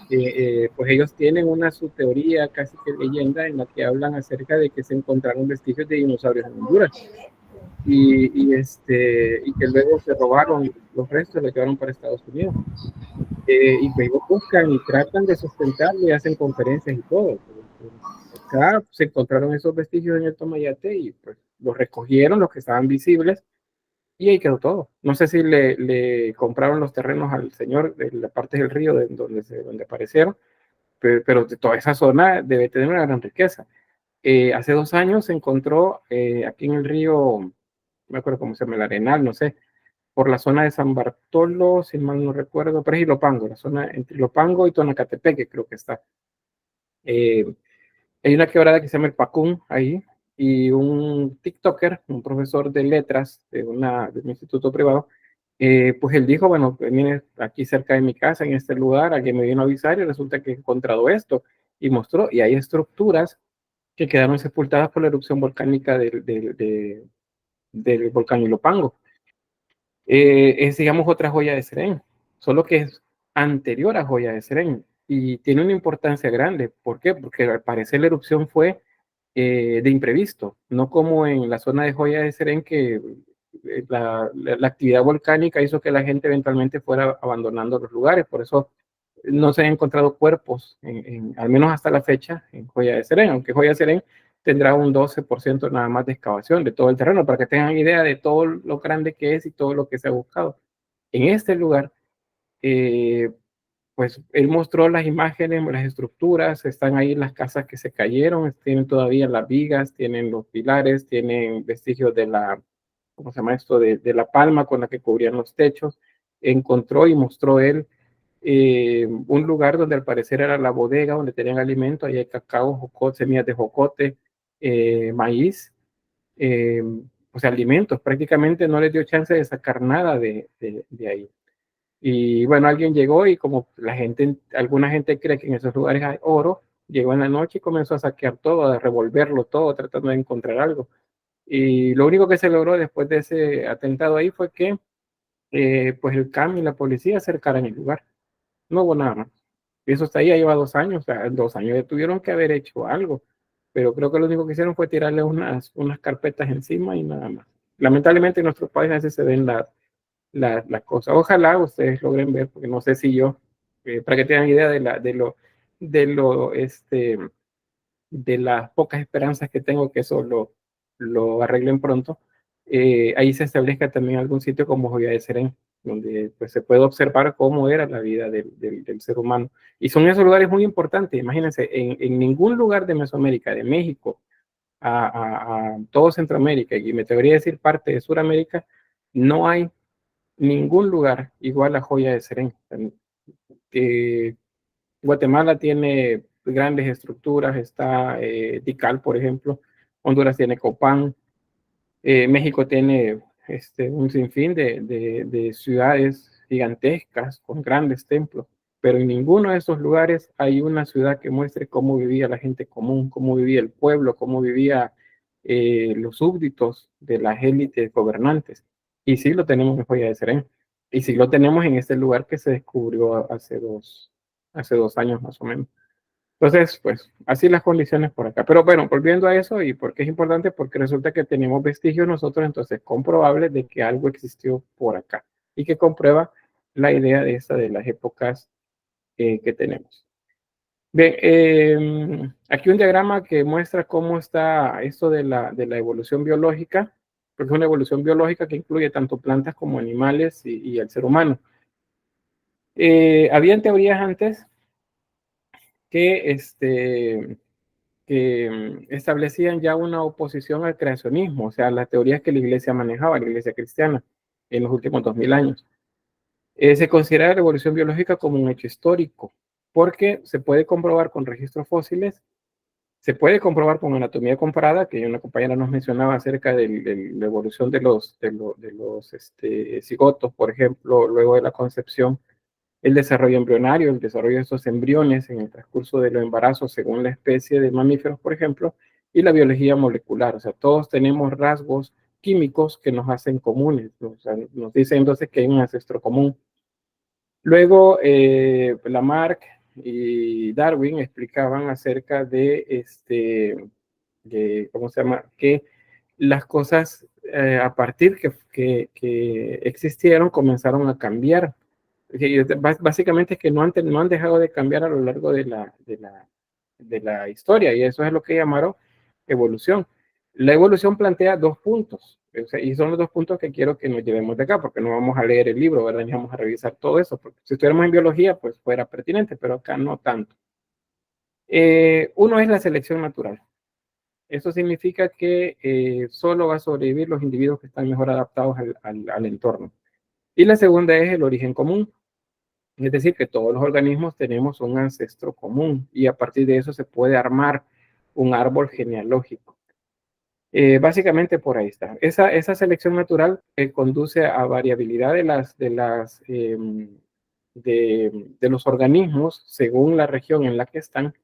pues ellos tienen una su teoría, casi que leyenda, en la que hablan acerca de que se encontraron vestigios de dinosaurios en Honduras y que luego se robaron los restos, los llevaron para Estados Unidos. Y pues ellos buscan y tratan de sustentarlo y hacen conferencias y todo. Acá se encontraron esos vestigios en el Tomayate y pues los recogieron, los que estaban visibles, y ahí quedó todo. No sé si le compraron los terrenos al señor de la parte del río donde aparecieron, pero de toda esa zona debe tener una gran riqueza. Hace 2 años se encontró aquí en el río, no me acuerdo cómo se llama, el Arenal, no sé, por la zona de San Bartolo, si mal no recuerdo, pero es Ilopango, la zona entre Ilopango y Tonacatepeque creo que está. Hay una quebrada que se llama el Pacún ahí, y un TikToker, un profesor de letras de un instituto privado, pues él dijo, bueno, viene aquí cerca de mi casa, en este lugar, alguien me vino a avisar y resulta que he encontrado esto, y mostró, y hay estructuras que quedaron sepultadas por la erupción volcánica del volcán Ilopango. Es, digamos, otra joya de Serén, solo que es anterior a Joya de Serén y tiene una importancia grande. ¿Por qué? Porque al parecer la erupción fue de imprevisto, no como en la zona de Joya de Serén, que la actividad volcánica hizo que la gente eventualmente fuera abandonando los lugares. Por eso no se han encontrado cuerpos, al menos hasta la fecha, en Joya de Serén, aunque Joya de Serén tendrá un 12% nada más de excavación de todo el terreno, para que tengan idea de todo lo grande que es y todo lo que se ha buscado. En este lugar, pues él mostró las imágenes, las estructuras, están ahí las casas que se cayeron, tienen todavía las vigas, tienen los pilares, tienen vestigios de la, ¿cómo se llama esto? De la palma con la que cubrían los techos. Encontró y mostró él un lugar donde al parecer era la bodega, donde tenían alimento, ahí hay cacao, jocote, semillas de jocote, maíz, o sea, alimentos. Prácticamente no les dio chance de sacar nada de ahí. Y bueno, alguien llegó y como alguna gente cree que en esos lugares hay oro, llegó en la noche y comenzó a saquear todo, a revolverlo todo, tratando de encontrar algo. Y lo único que se logró después de ese atentado ahí fue que pues el CAM y la policía acercaran el lugar. No hubo nada más. Y eso hasta ahí ya lleva 2 años, o sea, en 2 años ya tuvieron que haber hecho algo, pero creo que lo único que hicieron fue tirarle unas carpetas encima y nada más. Lamentablemente en nuestros países a veces se ven las cosas. Ojalá ustedes logren ver, porque no sé si yo, para que tengan idea de las pocas esperanzas que tengo que eso lo arreglen pronto, ahí se establezca también algún sitio como Joya de Serén, donde pues, se puede observar cómo era la vida del ser humano. Y son esos lugares muy importantes. Imagínense, en ningún lugar de Mesoamérica, de México a todo Centroamérica, y me atrevería a decir parte de Sudamérica, no hay ningún lugar igual a Joya de Serén. Guatemala tiene grandes estructuras, está Tikal, por ejemplo, Honduras tiene Copán, México tiene un sinfín de ciudades gigantescas con grandes templos, pero en ninguno de esos lugares hay una ciudad que muestre cómo vivía la gente común, cómo vivía el pueblo, cómo vivía los súbditos de las élites gobernantes. Y sí lo tenemos en Joya de Serén. Y sí lo tenemos en este lugar que se descubrió hace dos años más o menos. Entonces, pues, así las condiciones por acá. Pero bueno, volviendo a eso, ¿y por qué es importante? Porque resulta que tenemos vestigios nosotros, entonces, comprobables de que algo existió por acá. Y que comprueba la idea de las épocas que tenemos. Bien, aquí un diagrama que muestra cómo está esto de la evolución biológica, porque es una evolución biológica que incluye tanto plantas como animales y el ser humano. Habían teorías antes que establecían ya una oposición al creacionismo, o sea, las teorías que la iglesia manejaba, la iglesia cristiana, en los últimos 2000 años. Se considera la evolución biológica como un hecho histórico, porque se puede comprobar con registros fósiles, se puede comprobar con anatomía comparada, que una compañera nos mencionaba acerca de la evolución de los cigotos, por ejemplo, luego de la concepción, el desarrollo embrionario, el desarrollo de estos embriones en el transcurso de los embarazos según la especie de mamíferos, por ejemplo, y la biología molecular. O sea, todos tenemos rasgos químicos que nos hacen comunes, ¿no? O sea, nos dicen entonces que hay un ancestro común. Luego, Lamarck y Darwin explicaban acerca de, ¿cómo se llama? Que las cosas a partir que existieron comenzaron a cambiar. Básicamente es que no han dejado de cambiar a lo largo de la historia, y eso es lo que llamaron evolución. La evolución plantea dos puntos, o sea, y son los dos puntos que quiero que nos llevemos de acá, porque no vamos a leer el libro, ¿verdad? Ni vamos a revisar todo eso, porque si estuviéramos en biología, pues fuera pertinente, pero acá no tanto. Uno es la selección natural. Eso significa que solo va a sobrevivir los individuos que están mejor adaptados al entorno. Y la segunda es el origen común. Es decir, que todos los organismos tenemos un ancestro común y a partir de eso se puede armar un árbol genealógico. Básicamente por ahí está. Esa selección natural conduce a variabilidad de los organismos según la región en la que están,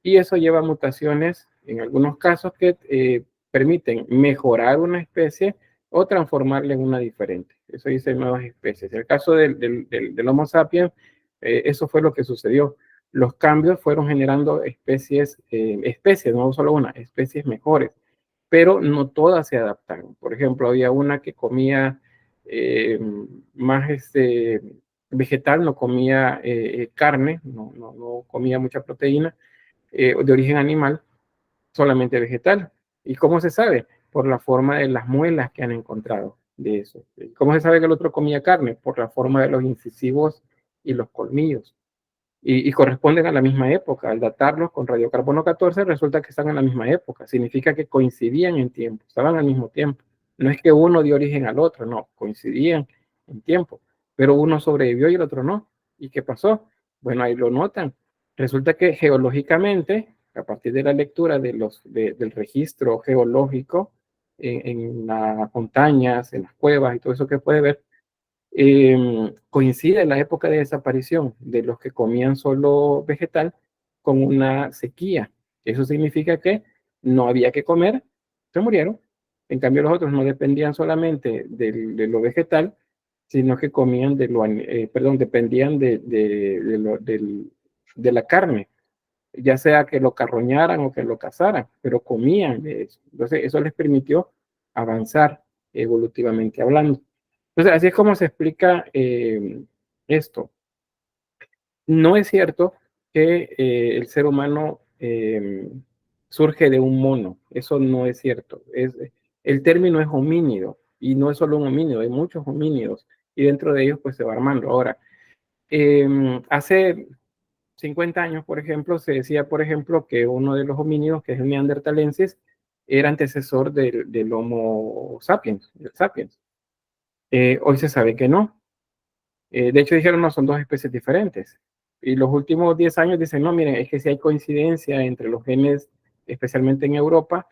y eso lleva a mutaciones en algunos casos que permiten mejorar una especie o transformarla en una diferente. Eso dice nuevas especies. En el caso del Homo sapiens, eso fue lo que sucedió. Los cambios fueron generando especies, no solo una, especies mejores, pero no todas se adaptaron. Por ejemplo, había una que comía más vegetal, no comía carne, no comía mucha proteína de origen animal, solamente vegetal. ¿Y cómo se sabe? Por la forma de las muelas que han encontrado de eso. ¿Cómo se sabe que el otro comía carne? Por la forma de los incisivos y los colmillos. Y corresponden a la misma época. Al datarlos con radiocarbono 14, resulta que están en la misma época. Significa que coincidían en tiempo, estaban al mismo tiempo. No es que uno dio origen al otro, no, coincidían en tiempo. Pero uno sobrevivió y el otro no. ¿Y qué pasó? Bueno, ahí lo notan. Resulta que geológicamente, a partir de la lectura del registro geológico en las montañas, en las cuevas y todo eso que puede ver, coincide la época de desaparición de los que comían solo vegetal con una sequía. Eso significa que no había que comer, se murieron. En cambio, los otros no dependían solamente de lo vegetal, sino que comían dependían de la carne, ya sea que lo carroñaran o que lo cazaran, pero comían de eso. Entonces, eso les permitió avanzar evolutivamente hablando. Entonces, así es como se explica esto. No es cierto que el ser humano surge de un mono. Eso no es cierto. El término es homínido, y no es solo un homínido, hay muchos homínidos, y dentro de ellos pues se va armando. Ahora, hace 50 años, por ejemplo, se decía, por ejemplo, que uno de los homínidos, que es el neandertalensis, era antecesor del Homo sapiens, del sapiens. Hoy se sabe que no. De hecho, dijeron, no, son dos especies diferentes. Y los últimos 10 años dicen, no, miren, es que sí hay coincidencia entre los genes, especialmente en Europa,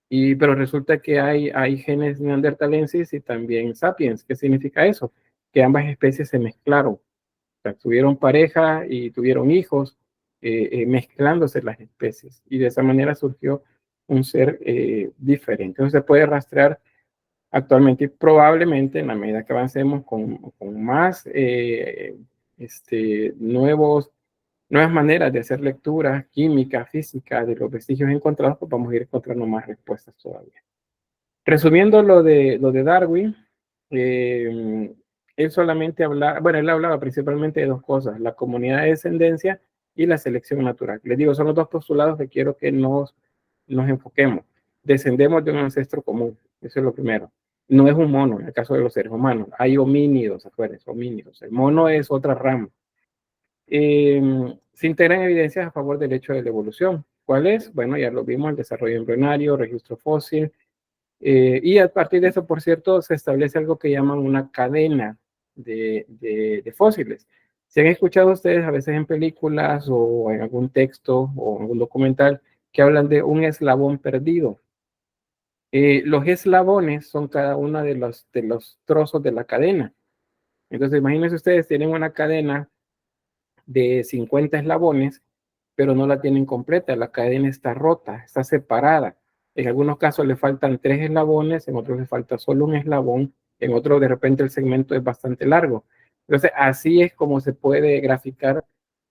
pero resulta que hay genes neandertalensis y también sapiens. ¿Qué significa eso? Que ambas especies se mezclaron. O sea, tuvieron pareja y tuvieron hijos, mezclándose las especies. Y de esa manera surgió un ser diferente. Entonces se puede rastrear actualmente y probablemente en la medida que avancemos con más nuevas maneras de hacer lectura química, física de los vestigios encontrados, pues vamos a ir encontrando más respuestas todavía. Resumiendo lo de Darwin, él solamente hablaba, bueno, él hablaba principalmente de dos cosas, la comunidad de descendencia y la selección natural. Les digo, son los dos postulados que quiero que nos enfoquemos. Descendemos de un ancestro común, eso es lo primero. No es un mono, en el caso de los seres humanos. Hay homínidos, acuérdense, homínidos. El mono es otra rama. Se integran evidencias a favor del hecho de la evolución. ¿Cuál es? Bueno, ya lo vimos, el desarrollo embrionario, registro fósil, y a partir de eso, por cierto, se establece algo que llaman una cadena de fósiles. Si han escuchado ustedes a veces en películas o en algún texto o en algún documental que hablan de un eslabón perdido. Los eslabones son cada uno de los trozos de la cadena. Entonces, imagínense ustedes, tienen una cadena de 50 eslabones, pero no la tienen completa, la cadena está rota, está separada. En algunos casos le faltan 3 eslabones, en otros le falta solo un eslabón, en otros de repente el segmento es bastante largo. Entonces, así es como se puede graficar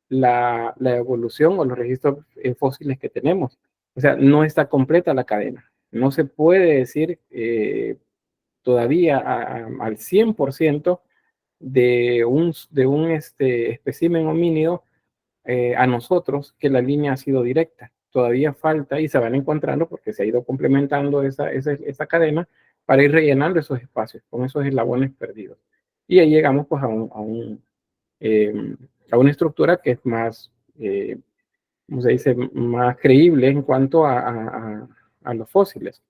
la evolución o los registros fósiles que tenemos. O sea, no está completa la cadena. No se puede decir todavía al 100% de un espécimen homínido a nosotros que la línea ha sido directa. Todavía falta y se van encontrando porque se ha ido complementando esa cadena para ir rellenando esos espacios con esos eslabones perdidos. Y ahí llegamos pues a una estructura que es más, ¿cómo se dice?, más creíble en cuanto a los fósiles.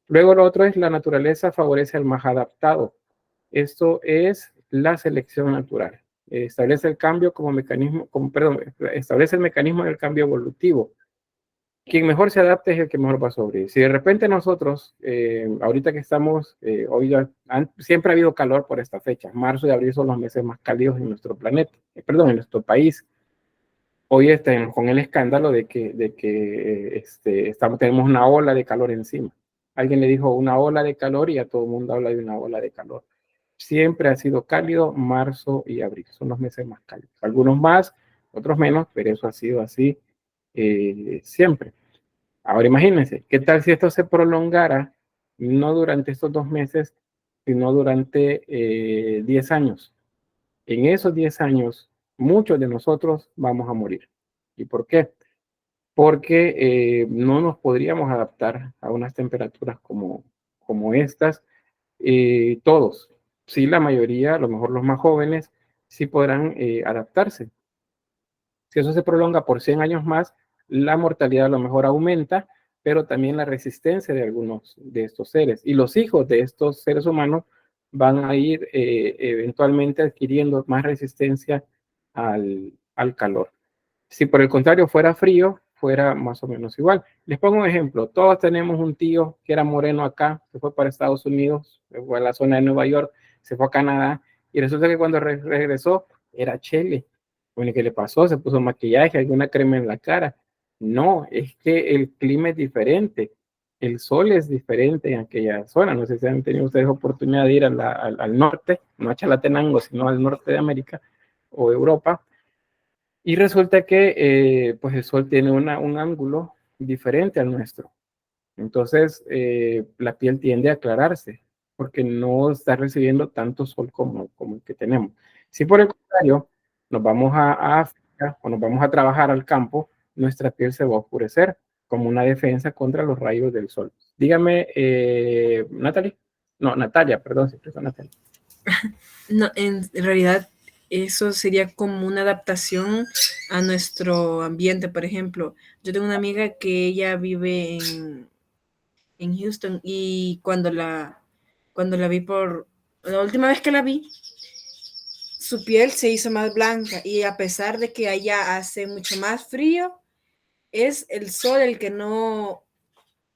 Luego lo otro es la naturaleza favorece al más adaptado. Esto es la selección natural. Establece el cambio como mecanismo, establece el mecanismo del cambio evolutivo. Quien mejor se adapte es el que mejor va a sobrevivir. Si de repente nosotros, ahorita que estamos, siempre ha habido calor por esta fecha. Marzo y abril son los meses más cálidos en nuestro planeta, en nuestro país. Hoy con el escándalo de que tenemos una ola de calor encima. Alguien le dijo una ola de calor y a todo el mundo habla de una ola de calor. Siempre ha sido cálido marzo y abril, son los meses más cálidos. Algunos más, otros menos, pero eso ha sido así siempre. Ahora imagínense, ¿qué tal si esto se prolongara no durante estos 2 meses, sino durante 10 años? En esos 10 años, muchos de nosotros vamos a morir. ¿Y por qué? Porque no nos podríamos adaptar a unas temperaturas como estas, todos. Sí, la mayoría, a lo mejor los más jóvenes, sí podrán adaptarse. Si eso se prolonga por 100 años más, la mortalidad a lo mejor aumenta, pero también la resistencia de algunos de estos seres. Y los hijos de estos seres humanos van a ir eventualmente adquiriendo más resistencia al calor. Si por el contrario fuera frío, fuera más o menos igual. Les pongo un ejemplo. Todos tenemos un tío que era moreno acá, se fue para Estados Unidos, se fue a la zona de Nueva York, se fue a Canadá, y resulta que cuando regresó era chele. Bueno, ¿qué le pasó? Se puso maquillaje, alguna crema en la cara. No, es que el clima es diferente. El sol es diferente en aquella zona. No sé si han tenido ustedes oportunidad de ir al norte, no a Chalatenango, sino al norte de América o Europa. Y resulta que pues el sol tiene un ángulo diferente al nuestro. Entonces la piel tiende a aclararse porque no está recibiendo tanto sol como el que tenemos. Si por el contrario nos vamos a África o nos vamos a trabajar al campo, nuestra piel se va a oscurecer como una defensa contra los rayos del sol. Dígame, Natalia, perdón, siempre es Natalia. No, en realidad eso sería como una adaptación a nuestro ambiente. Por ejemplo, yo tengo una amiga que ella vive en Houston y cuando la vi la última vez que la vi, su piel se hizo más blanca y a pesar de que allá hace mucho más frío, es el sol el que no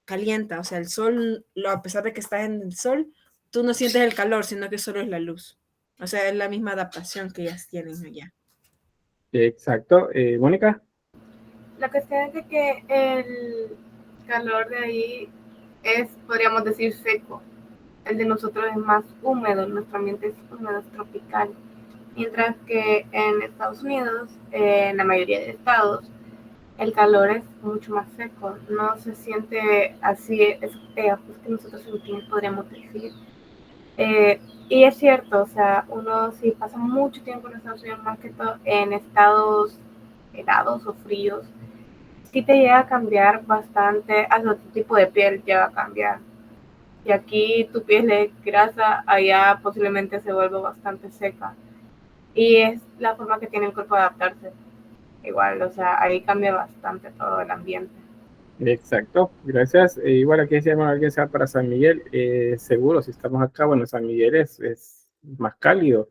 calienta. O sea, el sol, a pesar de que estás en el sol, tú no sientes el calor, sino que solo es la luz. O sea, es la misma adaptación que ellas tienen allá. Exacto. Mónica. La cuestión es de que el calor de ahí es, podríamos decir, seco. El de nosotros es más húmedo, nuestro ambiente es húmedo, es tropical. Mientras que en Estados Unidos, en la mayoría de estados, el calor es mucho más seco. No se siente así, es feo, pues que nosotros sentimos, podríamos decir. Y es cierto, o sea, uno si pasa mucho tiempo en Estados Unidos, más que todo en estados helados o fríos, sí te llega a cambiar bastante, hasta tu tipo de piel llega a cambiar. Y aquí tu piel es grasa, allá posiblemente se vuelve bastante seca. Y es la forma que tiene el cuerpo de adaptarse. Igual, o sea, ahí cambia bastante todo el ambiente. Exacto, gracias. Igual aquí decíamos alguien sea para San Miguel, seguro, si estamos acá, bueno, San Miguel es más cálido.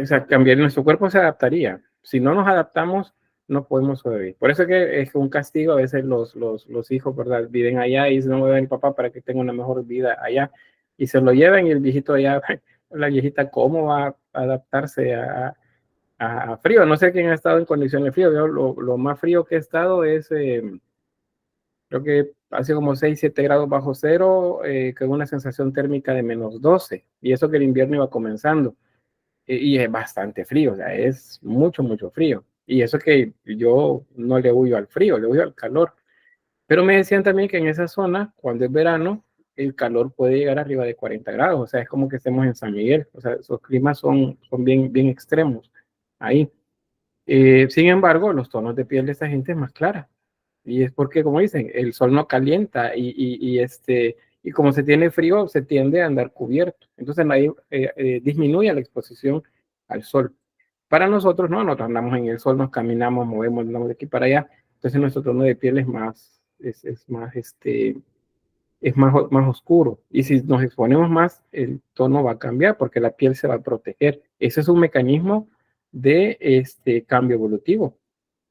O sea, cambiar nuestro cuerpo se adaptaría. Si no nos adaptamos, no podemos sobrevivir. Por eso que es un castigo, a veces los hijos, ¿verdad? Viven allá y dicen, no voy a ver a mi papá para que tenga una mejor vida allá. Y se lo llevan y el viejito allá, la viejita, ¿cómo va a adaptarse a frío? No sé quién ha estado en condiciones de frío. Yo lo más frío que he estado es, creo que hace como 6, 7 grados bajo cero, con una sensación térmica de -12. Y eso que el invierno iba comenzando. Y es bastante frío, o sea, es mucho, mucho frío. Y eso que yo no le huyo al frío, le huyo al calor. Pero me decían también que en esa zona, cuando es verano, el calor puede llegar arriba de 40 grados. O sea, es como que estemos en San Miguel. O sea, esos climas son bien, bien extremos ahí. Sin embargo, los tonos de piel de esta gente es más clara. Y es porque, como dicen, el sol no calienta y como se tiene frío, se tiende a andar cubierto. Entonces ahí disminuye la exposición al sol. Para nosotros, no, nosotros andamos en el sol, nos caminamos, movemos, andamos de aquí para allá. Entonces nuestro tono de piel es más oscuro. Y si nos exponemos más, el tono va a cambiar porque la piel se va a proteger. Ese es un mecanismo de cambio evolutivo.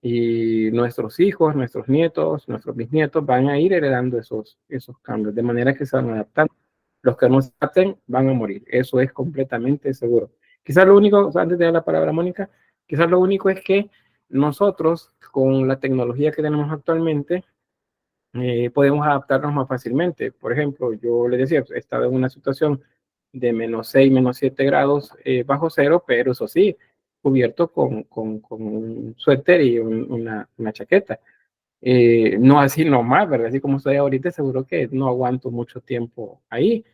Y nuestros hijos, nuestros nietos, nuestros bisnietos van a ir heredando esos cambios, de manera que se van adaptando. Los que no se adapten van a morir, eso es completamente seguro. Quizás lo único, antes de dar la palabra a Mónica, quizás lo único es que nosotros, con la tecnología que tenemos actualmente, podemos adaptarnos más fácilmente. Por ejemplo, yo les decía, he estado en una situación de -6, -7 grados bajo cero, pero eso sí, cubierto con un suéter y una chaqueta. No así nomás, ¿verdad? Así como estoy ahorita, seguro que no aguanto mucho tiempo ahí.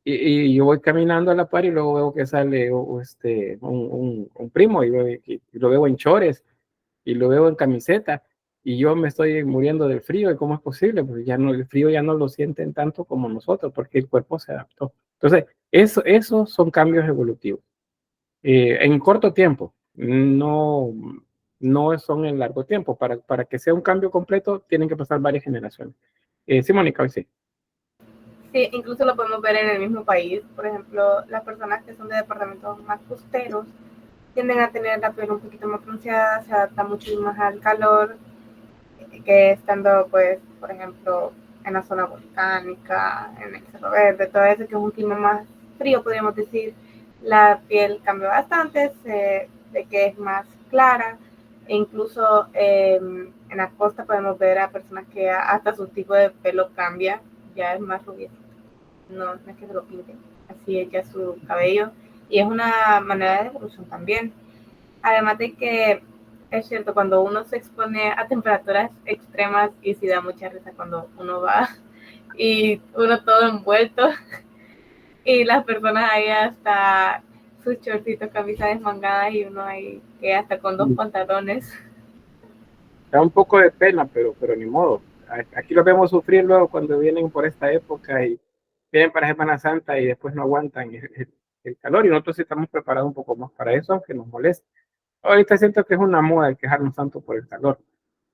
Y yo voy caminando a la par y luego veo que sale un primo y lo veo en chores y lo veo en camiseta y yo me estoy muriendo del frío. ¿Y cómo es posible? Pues ya no, el frío ya no lo sienten tanto como nosotros porque el cuerpo se adaptó. Entonces, esos son cambios evolutivos. En corto tiempo, no son en largo tiempo. Para que sea un cambio completo, tienen que pasar varias generaciones. Sí, Mónica, hoy sí. Sí, incluso lo podemos ver en el mismo país. Por ejemplo, las personas que son de departamentos más costeros tienden a tener la piel un poquito más pronunciada, se adapta mucho más al calor que estando, pues, por ejemplo, en la zona volcánica, en el Cerro Verde, todo eso que es un clima más frío, podríamos decir. La piel cambia bastante, de que es más clara, e incluso en la costa podemos ver a personas que hasta su tipo de pelo cambia, ya es más rubio. No es que se lo pinten, así es ya su cabello, y es una manera de evolución también. Además de que es cierto, cuando uno se expone a temperaturas extremas, y sí da mucha risa cuando uno va y uno todo envuelto y las personas ahí hasta sus shortcitos, camisas desmangadas y uno ahí que hasta con 2 pantalones. Da un poco de pena, pero ni modo. Aquí los vemos sufrir luego cuando vienen por esta época y vienen para Semana Santa y después no aguantan el calor, y nosotros estamos preparados un poco más para eso, aunque nos moleste. Ahorita siento que es una moda el quejarnos tanto por el calor,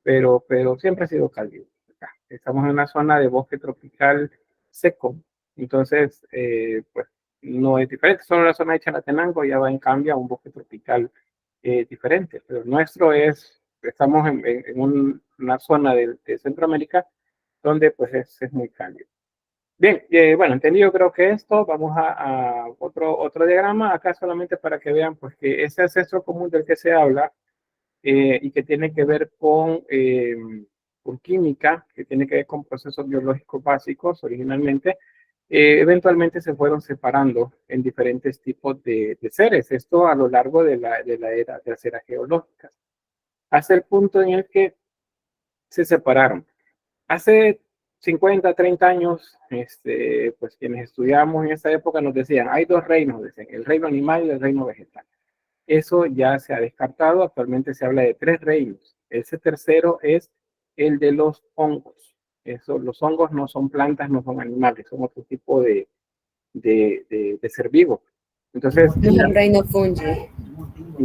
pero siempre ha sido cálido acá. Estamos en una zona de bosque tropical seco, entonces pues no es diferente. Solo la zona de Chalatenango ya va en cambio a un bosque tropical diferente, pero el nuestro estamos en una zona de Centroamérica donde pues es muy cálido. Bien, bueno, entendido creo que esto. Vamos a otro diagrama acá solamente para que vean pues que ese ancestro común del que se habla y que tiene que ver con química, que tiene que ver con procesos biológicos básicos originalmente, eventualmente se fueron separando en diferentes tipos de seres. Esto a lo largo de la era de las eras geológicas, hasta el punto en el que se separaron. Hace 50, 30 años, pues quienes estudiamos en esa época nos decían, hay 2 reinos, decían, el reino animal y el reino vegetal. Eso ya se ha descartado, actualmente se habla de 3 reinos. Ese tercero es el de los hongos. Los hongos no son plantas, no son animales, son otro tipo de ser vivo. Entonces, el reino fungi,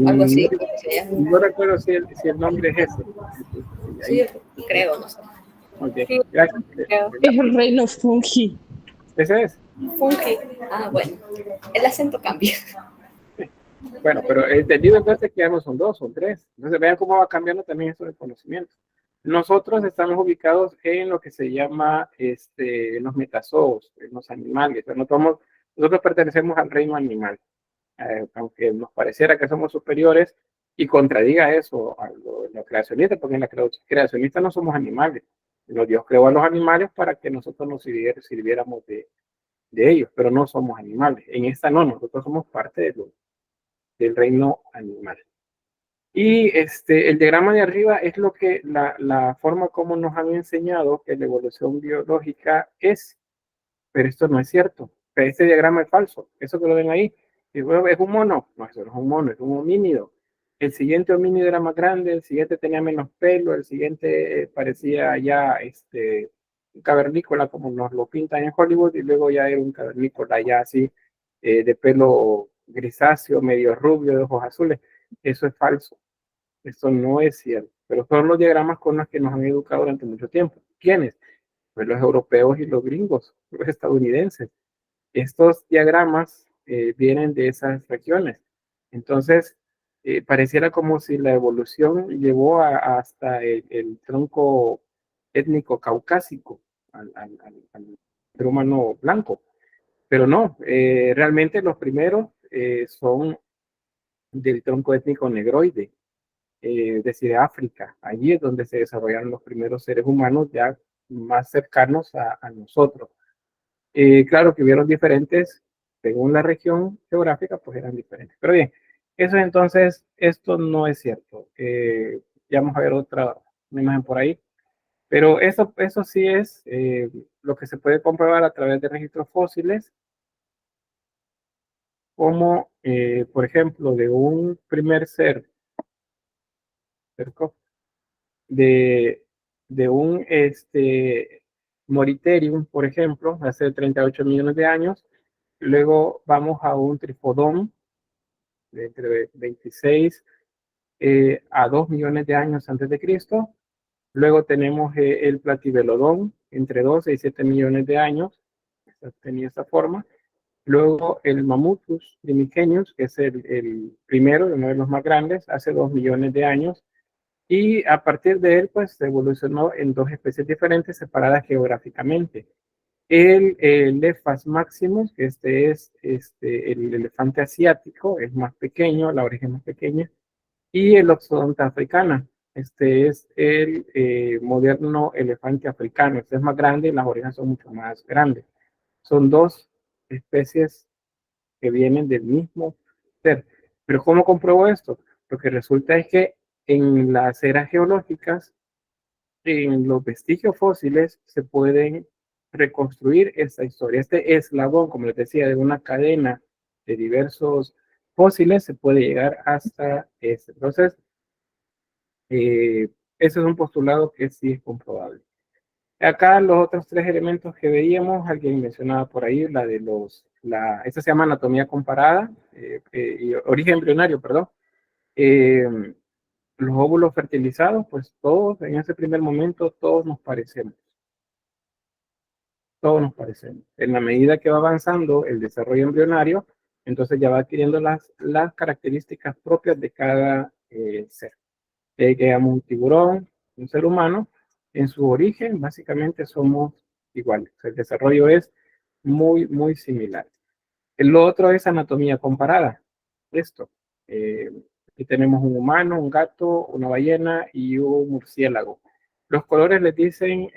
algo así. No recuerdo si el nombre es ese. Sí, creo, no sé. Ok, Sí, gracias. creo. Es el reino fungi. Ese es. Fungi. Ah, bueno. El acento cambia. Bueno, pero entendido entonces que ya no son dos, son tres. Entonces vean cómo va cambiando también esto de conocimiento. Nosotros estamos ubicados en lo que se llama los metazoos, en los animales. O sea, nosotros pertenecemos al reino animal. Aunque nos pareciera que somos superiores y contradiga eso a lo creacionista, porque en la creacionista no somos animales. Dios creó a los animales para que nosotros nos sirviéramos de ellos, pero no somos animales. En esta no, nosotros somos parte del reino animal. Y el diagrama de arriba es lo que la forma como nos han enseñado que la evolución biológica es, pero esto no es cierto. Pero este diagrama es falso. Eso que lo ven ahí, ¿es un mono? No, eso no es un mono, es un homínido. El siguiente homínido era más grande, el siguiente tenía menos pelo, el siguiente parecía ya un cavernícola como nos lo pintan en Hollywood, y luego ya era un cavernícola ya así de pelo grisáceo, medio rubio, de ojos azules. Eso es falso. Esto no es cierto. Pero son los diagramas con los que nos han educado durante mucho tiempo. ¿Quiénes? Pues los europeos y los gringos, los estadounidenses. Estos diagramas vienen de esas regiones. Entonces, pareciera como si la evolución llevó hasta el tronco étnico caucásico, al ser humano blanco. Pero no, realmente los primeros son del tronco étnico negroide, desde África. Allí es donde se desarrollaron los primeros seres humanos ya más cercanos a nosotros. Claro que hubieron diferentes, según la región geográfica, pues eran diferentes. Pero bien, eso entonces, esto no es cierto. Ya vamos a ver otra una imagen por ahí. Pero eso sí es lo que se puede comprobar a través de registros fósiles, como, por ejemplo, de un primer ser, de un Moriterium, por ejemplo, hace 38 millones de años. Luego vamos a un Trifodón de entre 26 a 2 millones de años antes de Cristo. Luego tenemos el Platybelodón, entre 12 y 7 millones de años. Tenía esta forma. Luego el Mammuthus primigenius, que es el primero, uno de los más grandes, hace 2 millones de años. Y a partir de él, pues, se evolucionó en dos especies diferentes, separadas geográficamente. El Elephas maximus, que es el elefante asiático, es más pequeño, la oreja es más pequeña. Y el Oxodonta africana, este es el moderno elefante africano. Este es más grande y las orejas son mucho más grandes. Son dos especies que vienen del mismo ser. Pero ¿cómo compruebo esto? Lo que resulta es que en las eras geológicas, en los vestigios fósiles, se pueden reconstruir esta historia. Este eslabón, como les decía, de una cadena de diversos fósiles, se puede llegar hasta este. Entonces, ese es un postulado que sí es comprobable. Acá los otros tres elementos que veíamos, alguien mencionaba por ahí, esta se llama anatomía comparada, y origen embrionario, perdón. Los óvulos fertilizados, pues todos, en ese primer momento, todos nos parecemos. Todos nos parecemos. En la medida que va avanzando el desarrollo embrionario, entonces ya va adquiriendo las características propias de cada ser. Digamos, un tiburón, un ser humano, en su origen, básicamente somos iguales. El desarrollo es muy, muy similar. El otro es anatomía comparada. Esto. Aquí tenemos un humano, un gato, una ballena y un murciélago. Los colores les dicen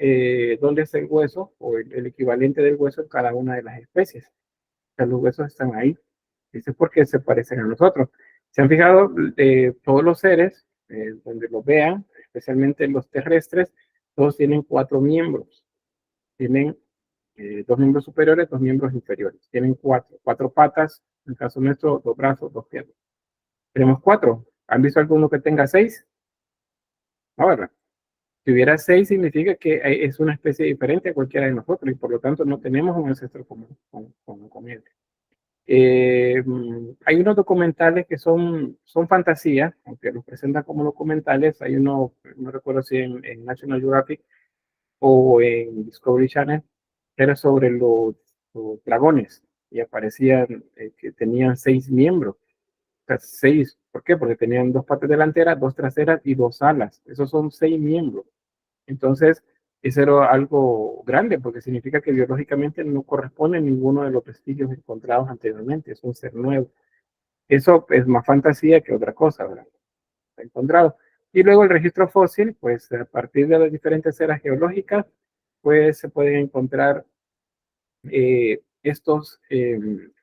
dónde es el hueso o el equivalente del hueso en cada una de las especies. O sea, los huesos están ahí. Eso es porque se parecen a nosotros. ¿Se han fijado? Todos los seres, donde los vean, especialmente los terrestres, todos tienen 4 miembros. Tienen 2 miembros superiores, 2 miembros inferiores. Tienen 4 patas, en el caso nuestro, 2 brazos, 2 piernas. Tenemos 4. ¿Han visto alguno que tenga 6? No, ¿verdad? Si hubiera 6, significa que es una especie diferente a cualquiera de nosotros y por lo tanto no tenemos un ancestro común con él. Hay unos documentales que son fantasía, aunque los presentan como documentales. Hay uno, no recuerdo si en National Geographic o en Discovery Channel, era sobre los dragones y aparecían que tenían 6 miembros. O sea, 6, ¿por qué? Porque tenían 2 patas delanteras, 2 traseras y 2 alas. Esos son 6 miembros. Entonces, eso era algo grande porque significa que biológicamente no corresponde a ninguno de los vestigios encontrados anteriormente. Es un ser nuevo. Eso es más fantasía que otra cosa, ¿verdad? Encontrado. Y luego el registro fósil, pues a partir de las diferentes eras geológicas, pues se pueden encontrar estos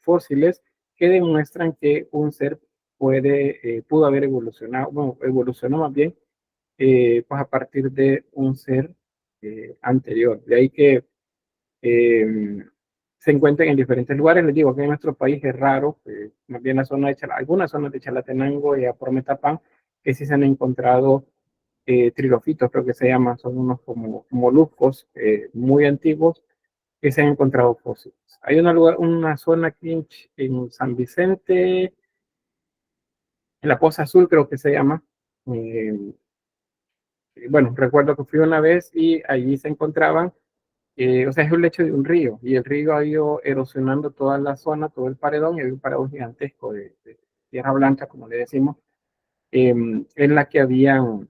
fósiles que demuestran que un ser pudo haber evolucionado, bueno, evolucionó más bien, pues a partir de un ser anterior. De ahí que se encuentran en diferentes lugares. Les digo que en nuestro país es raro, más bien la zona de algunas zonas de Chalatenango y Aprometapán, que sí se han encontrado trilofitos, creo que se llaman, son unos como moluscos muy antiguos que se han encontrado fósiles. Hay una zona aquí en San Vicente, en la Poza Azul creo que se llama. Bueno, recuerdo que fui una vez y allí se encontraban, o sea, es un lecho de un río y el río ha ido erosionando toda la zona, todo el paredón, y hay un paredón gigantesco de tierra blanca, como le decimos, en la que habían,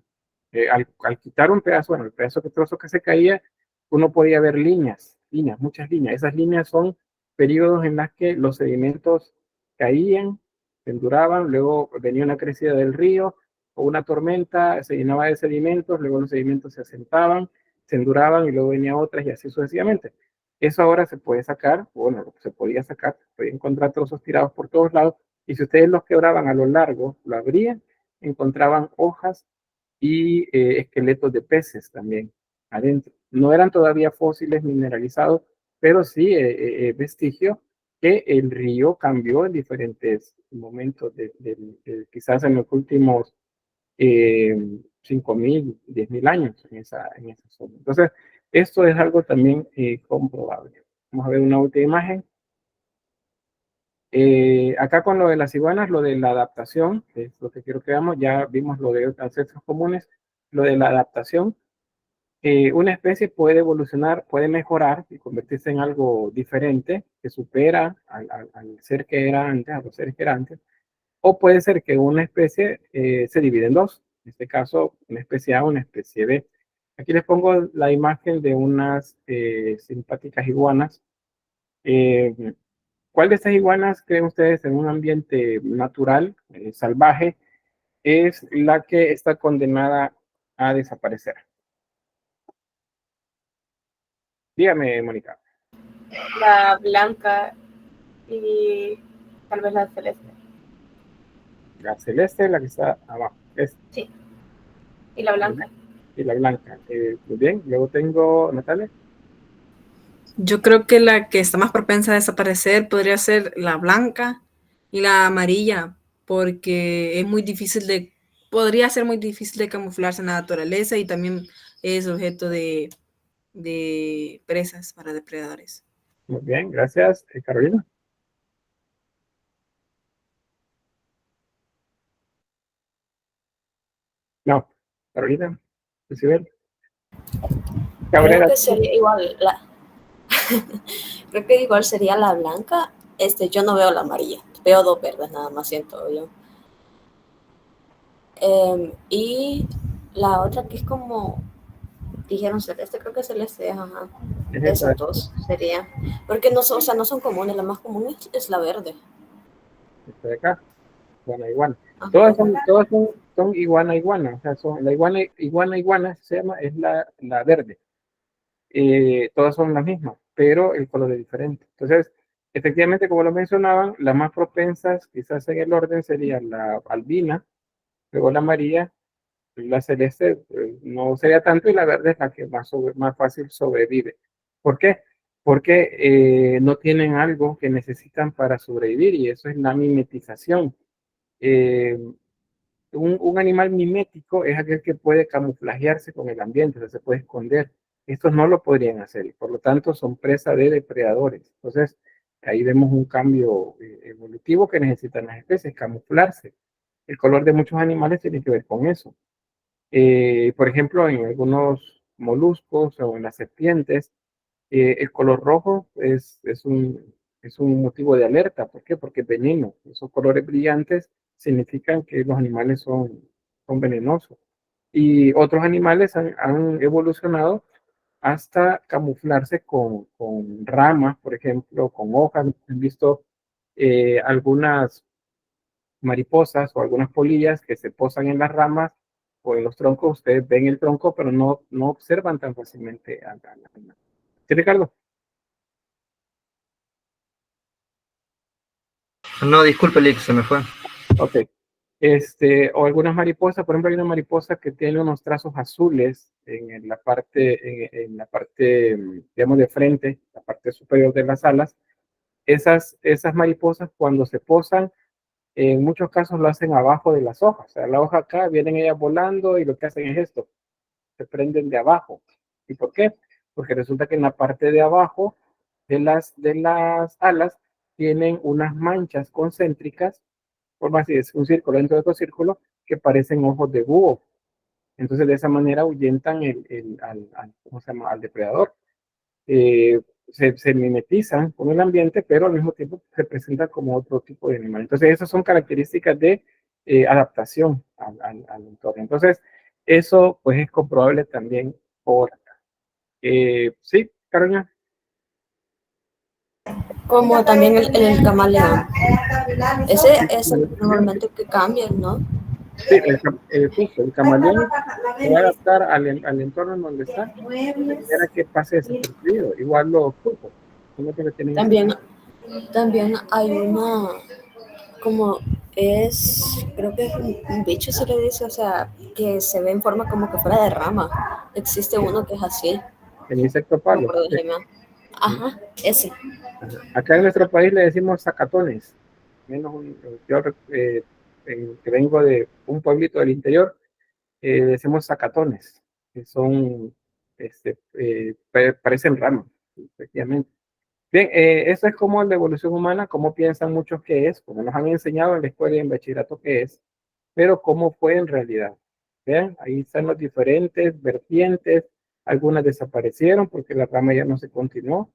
al quitar un pedazo, bueno, el trozo que se caía, uno podía ver líneas, muchas líneas. Esas líneas son periodos en las que los sedimentos caían, se enduraban, luego venía una crecida del río o una tormenta, se llenaba de sedimentos, luego los sedimentos se asentaban, se enduraban y luego venía otras y así sucesivamente. Eso ahora se puede sacar, bueno, se podía sacar, se podía encontrar trozos tirados por todos lados, y si ustedes los quebraban a lo largo, lo abrían, encontraban hojas y esqueletos de peces también adentro. No eran todavía fósiles mineralizados, pero sí vestigio que el río cambió en diferentes momentos, quizás en los últimos 5.000, 10.000 años en esa zona. Entonces, esto es algo también comprobable. Vamos a ver una última imagen. Acá con lo de las iguanas, lo de la adaptación, es lo que quiero que veamos. Ya vimos lo de ancestros comunes, lo de la adaptación. Una especie puede evolucionar, puede mejorar y convertirse en algo diferente que supera al ser que era antes, a los seres que eran antes. O puede ser que una especie se divide en dos. En este caso, una especie A, una especie B. Aquí les pongo la imagen de unas simpáticas iguanas. ¿Cuál de estas iguanas creen ustedes en un ambiente natural, salvaje, es la que está condenada a desaparecer? Dígame, Mónica. La blanca y tal vez la celeste. La celeste, la que está abajo. Sí. Y la blanca. Y la blanca. Muy bien. Luego tengo Natalia. Yo creo que la que está más propensa a desaparecer podría ser la blanca y la amarilla, porque es muy difícil podría ser muy difícil de camuflarse en la naturaleza y también es objeto de presas para depredadores. Muy bien, gracias. Carolina. No, Carolina. Isabel. Creo que sería igual creo que igual sería la blanca. Yo no veo la amarilla, veo 2 verdes nada más, siento yo. Y la otra que es como dijeron celeste, creo que celeste, ajá. Esos dos sería, porque no son comunes, la más común es la verde. Esta de acá, iguana. Todas son iguana. O sea, la iguana se llama, es la verde. Todas son las mismas, pero el color es diferente. Entonces, efectivamente, como lo mencionaban, las más propensas, quizás en el orden, sería la albina, luego la amarilla, la celeste no sería tanto, y la verde es la que más fácil sobrevive. ¿Por qué? Porque no tienen algo que necesitan para sobrevivir, y eso es la mimetización. Un animal mimético es aquel que puede camuflajearse con el ambiente, o sea, se puede esconder. Estos no lo podrían hacer y por lo tanto son presa de depredadores. Entonces, Ahí vemos un cambio evolutivo que necesitan las especies, camuflarse. El color de muchos animales tiene que ver con eso. Por ejemplo, en algunos moluscos o en las serpientes, el color rojo es un motivo de alerta. ¿Por qué? Porque es veneno. Esos colores brillantes significan que los animales son venenosos. Y otros animales han evolucionado hasta camuflarse con ramas, por ejemplo, con hojas. Han visto algunas mariposas o algunas polillas que se posan en las ramas o en los troncos. Ustedes ven el tronco, pero no observan tan fácilmente a la animal. ¿Sí, Ricardo? No, disculpe, Lick, se me fue. Ok. O algunas mariposas, por ejemplo, hay una mariposa que tiene unos trazos azules en la parte, en la parte, digamos, de frente, la parte superior de las alas. Esas mariposas, cuando se posan, en muchos casos lo hacen abajo de las hojas. O sea, la hoja acá, vienen ellas volando y lo que hacen es esto, se prenden de abajo. ¿Y por qué? Porque resulta que en la parte de abajo de las alas tienen unas manchas concéntricas, forma así, es un círculo dentro de otro círculo, que parecen ojos de búho. Entonces, de esa manera ahuyentan ¿cómo se llama?, al depredador. Se mimetizan con el ambiente, pero al mismo tiempo se presentan como otro tipo de animal. Entonces, esas son características de adaptación al entorno. Entonces, eso pues es comprobable también por acá. Sí, Carolina. Como también el camaleón. Ese es normalmente que cambia, ¿no? Sí, justo, el camaleón se va a adaptar al entorno en donde está, era que pase desapercibido, igual los pulpos. También hay una, como creo que es un bicho, se le dice, o sea, que se ve en forma como que fuera de rama. Existe uno que es así. El insecto palo. Ajá, ese. Acá en nuestro país le decimos zacatones. Menos yo que vengo de un pueblito del interior, decimos zacatones, que son, parecen ramas, efectivamente. Bien, eso es como la evolución humana, como piensan muchos que es, como nos han enseñado en la escuela y en bachillerato que es, pero cómo fue en realidad. Vean, ahí están las diferentes vertientes, algunas desaparecieron porque la rama ya no se continuó.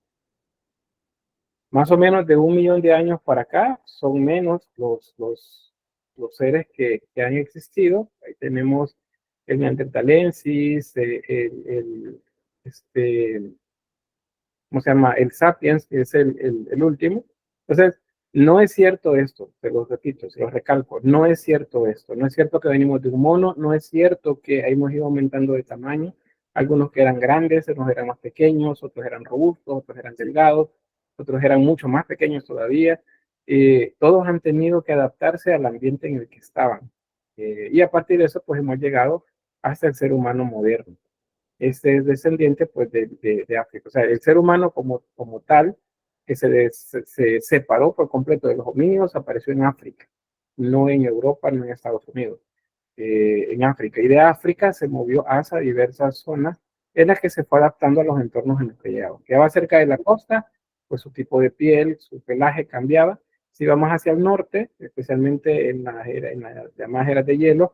Más o menos de 1 millón de años para acá, son menos los seres que han existido. Ahí tenemos el neandertalensis, ¿cómo se llama? El sapiens, que es el último. Entonces, no es cierto esto, se los repito, se los recalco, no es cierto esto, no es cierto que venimos de un mono, no es cierto que hemos ido aumentando de tamaño, algunos que eran grandes, otros eran más pequeños, otros eran robustos, otros eran delgados, otros eran mucho más pequeños todavía. Todos han tenido que adaptarse al ambiente en el que estaban. Y a partir de eso, pues hemos llegado hasta el ser humano moderno. Este es descendiente pues de África. O sea, el ser humano como tal, que se separó por completo de los homínidos, apareció en África, no en Europa, no en Estados Unidos, en África. Y de África se movió hacia diversas zonas en las que se fue adaptando a los entornos en los que llegaba. Quedaba cerca de la costa, pues su tipo de piel, su pelaje cambiaba. Si vamos hacia el norte, especialmente en las llamadas eras de hielo,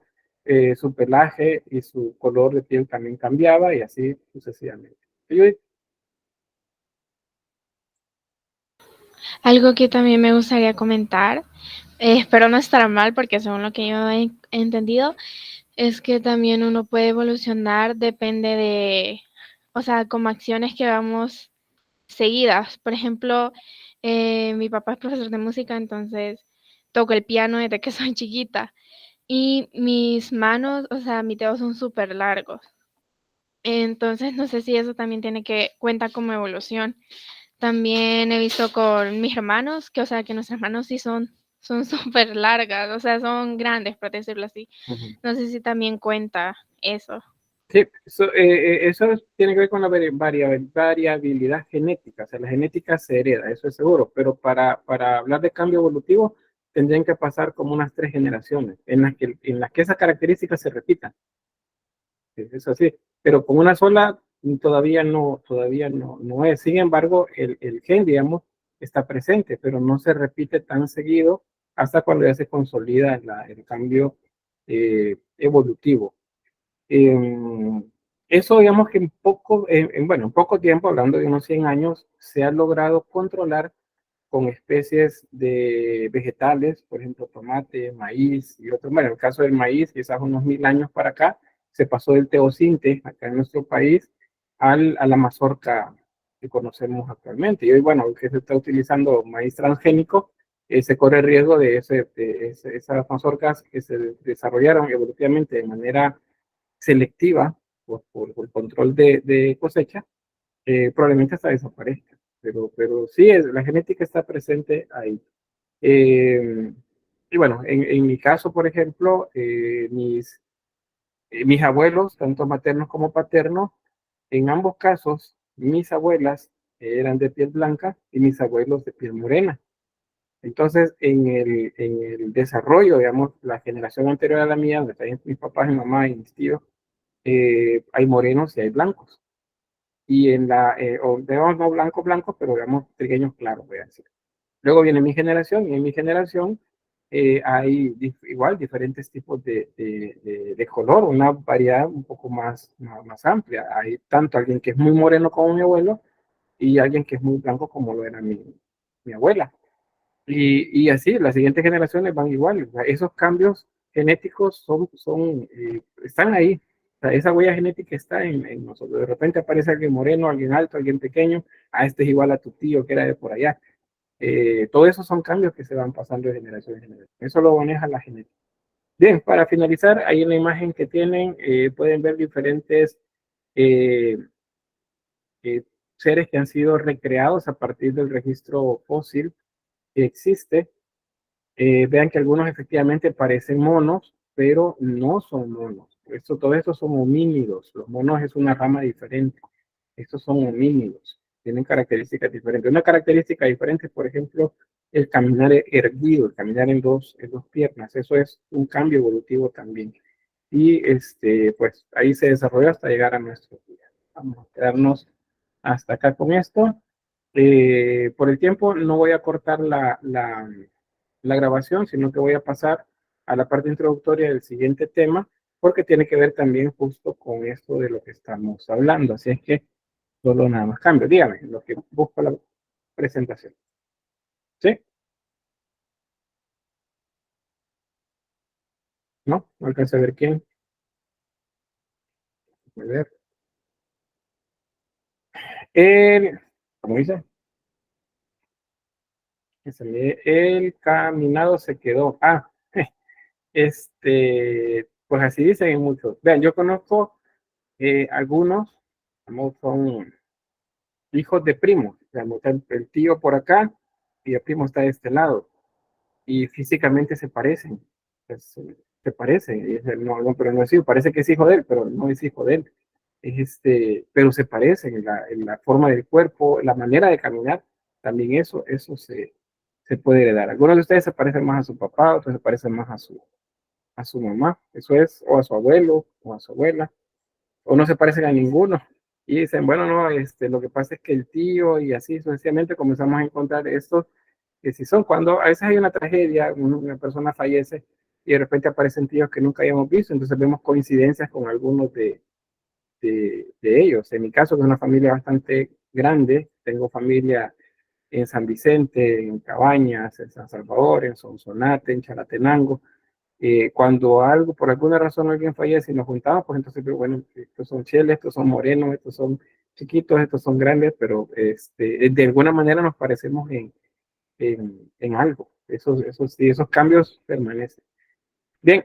su pelaje y su color de piel también cambiaba y así sucesivamente. Algo que también me gustaría comentar, espero no estar mal porque según lo que yo he entendido, es que también uno puede evolucionar, depende de, o sea, como acciones que vamos seguidas. Por ejemplo, mi papá es profesor de música, entonces toco el piano desde que soy chiquita. Y mis manos, o sea, mis dedos son súper largos. Entonces, no sé si eso también cuenta como evolución. También he visto con mis hermanos, que, o sea, que nuestras manos sí son súper largas, o sea, son grandes, por decirlo así. No sé si también cuenta eso. Sí, eso tiene que ver con la variabilidad genética. O sea, la genética se hereda, eso es seguro, pero para hablar de cambio evolutivo, tendrían que pasar como unas 3 generaciones en las que esas características se repitan. Es así, pero con una sola todavía no es. Sin embargo, el gen, digamos, está presente, pero no se repite tan seguido hasta cuando ya se consolida el cambio evolutivo. Eso, digamos que en poco tiempo, hablando de unos 100 años, se ha logrado controlar con especies de vegetales, por ejemplo, tomate, maíz y otros. Bueno, en el caso del maíz, quizás unos 1000 años para acá, se pasó del teosinte, acá en nuestro país, a la mazorca que conocemos actualmente. Y hoy, bueno, que se está utilizando maíz transgénico, se corre el riesgo de esas mazorcas que se desarrollaron evolutivamente de manera selectiva por control de cosecha, probablemente hasta desaparezca. Pero sí, la genética está presente ahí. Y bueno, en mi caso, por ejemplo, mis abuelos, tanto maternos como paternos, en ambos casos, mis abuelas eran de piel blanca y mis abuelos de piel morena. Entonces, en el desarrollo, digamos, la generación anterior a la mía, donde están mis papás, mi mamá y mis tíos, hay morenos y hay blancos. Y o digamos no blancos, blancos, pero digamos trigueños claros, voy a decir. Luego viene mi generación, y en mi generación hay igual diferentes tipos de color, una variedad un poco más amplia. Hay tanto alguien que es muy moreno como mi abuelo, y alguien que es muy blanco como lo era mi abuela. Y así, las siguientes generaciones van igual. O sea, esos cambios genéticos están ahí. O sea, esa huella genética está en nosotros. De repente aparece alguien moreno, alguien alto, alguien pequeño. Este es igual a tu tío que era de por allá. Todo eso son cambios que se van pasando de generación en generación. Eso lo maneja la genética. Bien, para finalizar, ahí en la imagen que tienen, pueden ver diferentes eh, seres que han sido recreados a partir del registro fósil que existe. Vean que algunos efectivamente parecen monos, pero no son monos. Todo esto son homínidos. Los monos es una rama diferente. Estos son homínidos. Tienen características diferentes. Una característica diferente es, por ejemplo, el caminar erguido, el caminar en dos piernas. Eso es un cambio evolutivo también. Y pues ahí se desarrolló hasta llegar a nuestros días. Vamos a quedarnos hasta acá con esto. Por el tiempo no voy a cortar la grabación, sino que voy a pasar a la parte introductoria del siguiente tema, porque tiene que ver también justo con esto de lo que estamos hablando. Así es que solo nada más cambio. Dígame lo que busco la presentación. ¿Sí? ¿No? No alcanza a ver quién. A ver. ¿Cómo dice? El caminado se quedó. Pues así dicen muchos. Vean, yo conozco algunos, son hijos de primos. El tío por acá y el primo está de este lado. Y físicamente se parecen. Se parecen. Y dice, no, pero no es hijo. Parece que es hijo de él, pero no es hijo de él. Pero se parecen en la forma del cuerpo, la manera de caminar. También eso se puede heredar. Algunos de ustedes se parecen más a su papá, otros se parecen más a su mamá. Eso es, o a su abuelo, o a su abuela. O no se parecen a ninguno. Y dicen, bueno, no, lo que pasa es que el tío y así sucesivamente comenzamos a encontrar estos que si son cuando a veces hay una tragedia, una persona fallece y de repente aparecen tíos que nunca habíamos visto, entonces vemos coincidencias con algunos de ellos. En mi caso, que es una familia bastante grande, tengo familia en San Vicente, en Cabañas, en San Salvador, en Sonsonate, en Chalatenango. Cuando por alguna razón alguien fallece y nos juntamos, pues entonces, bueno, estos son cheles, estos son morenos, estos son chiquitos, estos son grandes, pero de alguna manera nos parecemos en algo. Esos cambios permanecen. Bien,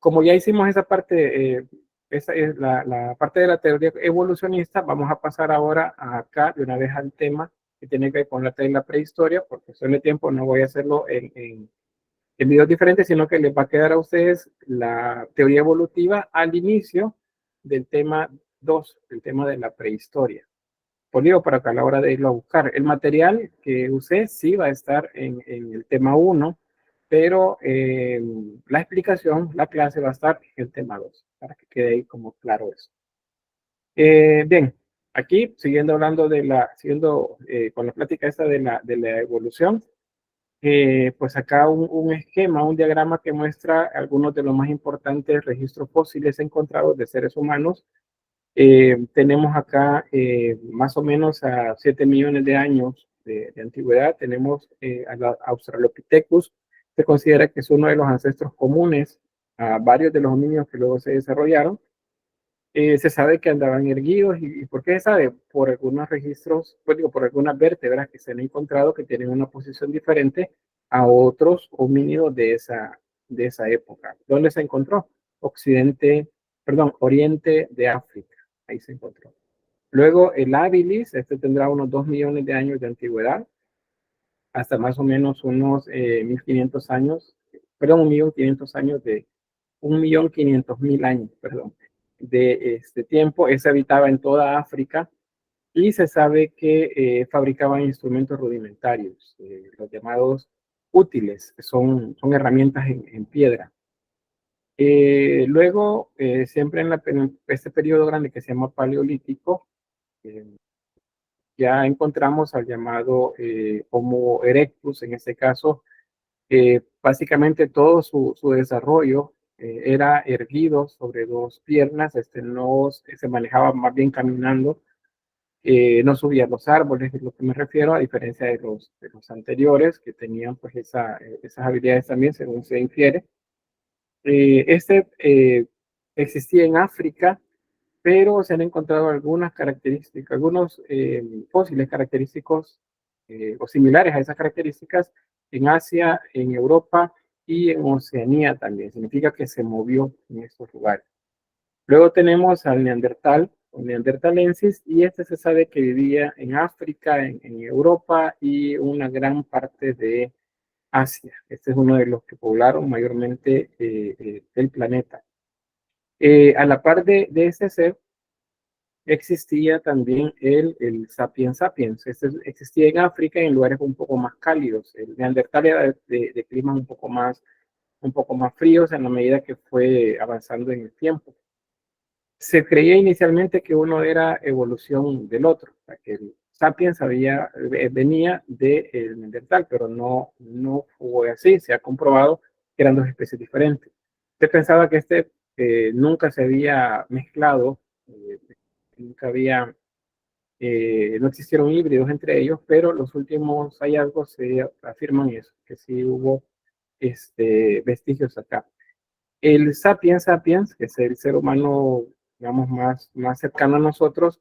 como ya hicimos esa parte, esa es la parte de la teoría evolucionista, vamos a pasar ahora acá de una vez al tema que tiene que ver con la prehistoria, por cuestión de tiempo no voy a hacerlo en videos diferentes, sino que les va a quedar a ustedes la teoría evolutiva al inicio del tema 2, el tema de la prehistoria. Por digo, para que a la hora de irlo a buscar, el material que usé sí va a estar en el tema 1, pero la explicación, la clase va a estar en el tema 2, para que quede ahí como claro eso. Bien, Aquí, siguiendo hablando con la plática esta de la evolución, pues acá un esquema, un diagrama que muestra algunos de los más importantes registros fósiles encontrados de seres humanos. Tenemos acá más o menos a 7 millones de años de antigüedad. Tenemos a la Australopithecus, se considera que es uno de los ancestros comunes a varios de los homínidos que luego se desarrollaron. Se sabe que andaban erguidos. ¿Y por qué se sabe? Por algunos registros, pues digo, por algunas vértebras que se han encontrado que tienen una posición diferente a otros homínidos de esa época. ¿Dónde se encontró? Oriente de África. Ahí se encontró. Luego el habilis, este tendrá unos 2 millones de años de antigüedad, hasta más o menos unos 1.500 años, perdón, 1.500 años de 1.500.000 años, perdón, de este tiempo. Ese habitaba en toda África y se sabe que fabricaban instrumentos rudimentarios, los llamados útiles, que son herramientas en piedra. Luego, siempre en este periodo grande que se llama Paleolítico, ya encontramos al llamado Homo erectus. En este caso, básicamente todo su desarrollo era erguido sobre 2 piernas. No se manejaba más bien caminando, no subía los árboles, es lo que me refiero, a diferencia de los anteriores que tenían pues esas habilidades también, según se infiere. Existía en África, pero se han encontrado algunas características, algunos fósiles característicos o similares a esas características en Asia, en Europa y en Oceanía también. Significa que se movió en estos lugares. Luego tenemos al Neandertal o Neanderthalensis, y se sabe que vivía en África, en Europa y una gran parte de Asia. Este es uno de los que poblaron mayormente el planeta. A la par de ese ser, existía también el Sapiens sapiens. Existía en África en lugares un poco más cálidos. El Neandertal era de climas un poco más fríos en la medida que fue avanzando en el tiempo. Se creía inicialmente que uno era evolución del otro, o sea, que el Sapiens venía del Neandertal, pero no fue así. Se ha comprobado que eran 2 especies diferentes. Se pensaba que nunca se había mezclado, no existieron híbridos entre ellos, pero los últimos hallazgos se afirman eso, que sí hubo vestigios acá. El Sapiens sapiens, que es el ser humano, digamos, más cercano a nosotros,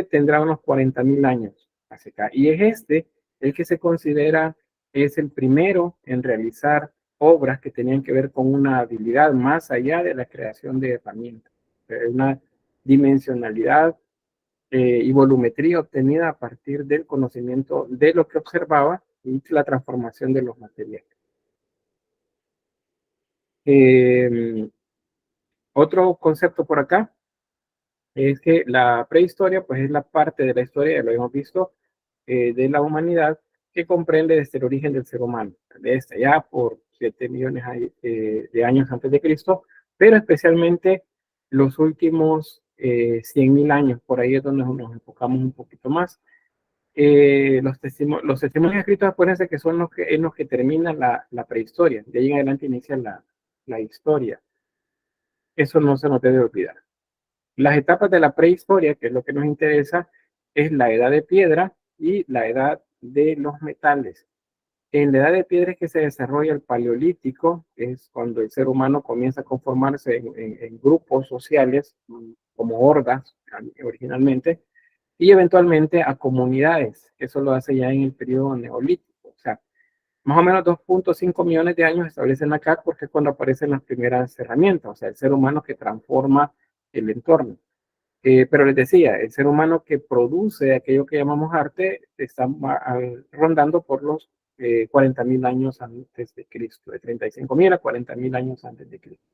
tendrá unos 40.000 años hacia acá. Y es el que se considera es el primero en realizar obras que tenían que ver con una habilidad más allá de la creación de herramientas. Una dimensionalidad y volumetría obtenida a partir del conocimiento de lo que observaba y la transformación de los materiales. Otro concepto por acá es que la prehistoria pues es la parte de la historia, ya lo hemos visto, de la humanidad, que comprende desde el origen del ser humano, desde allá por 7 millones de años antes de Cristo, pero especialmente los últimos 100.000 años. Por ahí es donde nos enfocamos un poquito más. Los testimonios escritos, acuérdense que son en los que termina la prehistoria. De ahí en adelante inicia la historia. Eso no se nos debe olvidar. Las etapas de la prehistoria, que es lo que nos interesa, es la edad de piedra y la edad de los metales. En la edad de piedra es que se desarrolla el paleolítico, es cuando el ser humano comienza a conformarse en grupos sociales, como hordas originalmente, y eventualmente a comunidades. Eso lo hace ya en el periodo neolítico. O sea, más o menos 2.5 millones de años establecen acá, porque es cuando aparecen las primeras herramientas, o sea, el ser humano que transforma el entorno. Pero les decía, el ser humano que produce aquello que llamamos arte está rondando por los 40.000 años antes de Cristo, de 35.000 a 40.000 años antes de Cristo.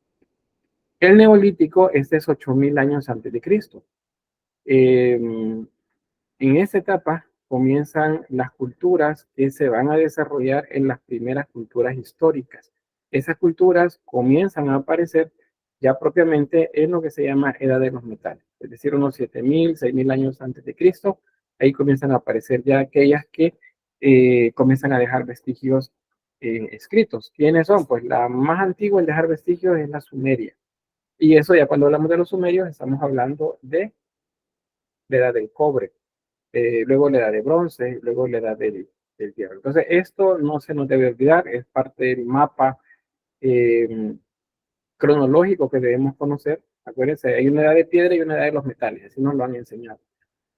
El neolítico es 8.000 años antes de Cristo. En esa etapa comienzan las culturas que se van a desarrollar en las primeras culturas históricas. Esas culturas comienzan a aparecer ya propiamente en lo que se llama edad de los metales, es decir, unos 7.000, 6.000 años antes de Cristo. Ahí comienzan a aparecer ya aquellas que comienzan a dejar vestigios escritos. ¿Quiénes son? Pues la más antigua en dejar vestigios es la Sumeria. Y eso ya cuando hablamos de los sumerios estamos hablando de la edad del cobre, luego la edad de bronce, luego la edad del hierro. Entonces esto no se nos debe olvidar, es parte del mapa cronológico que debemos conocer. Acuérdense, hay una edad de piedra y una edad de los metales, así nos lo han enseñado.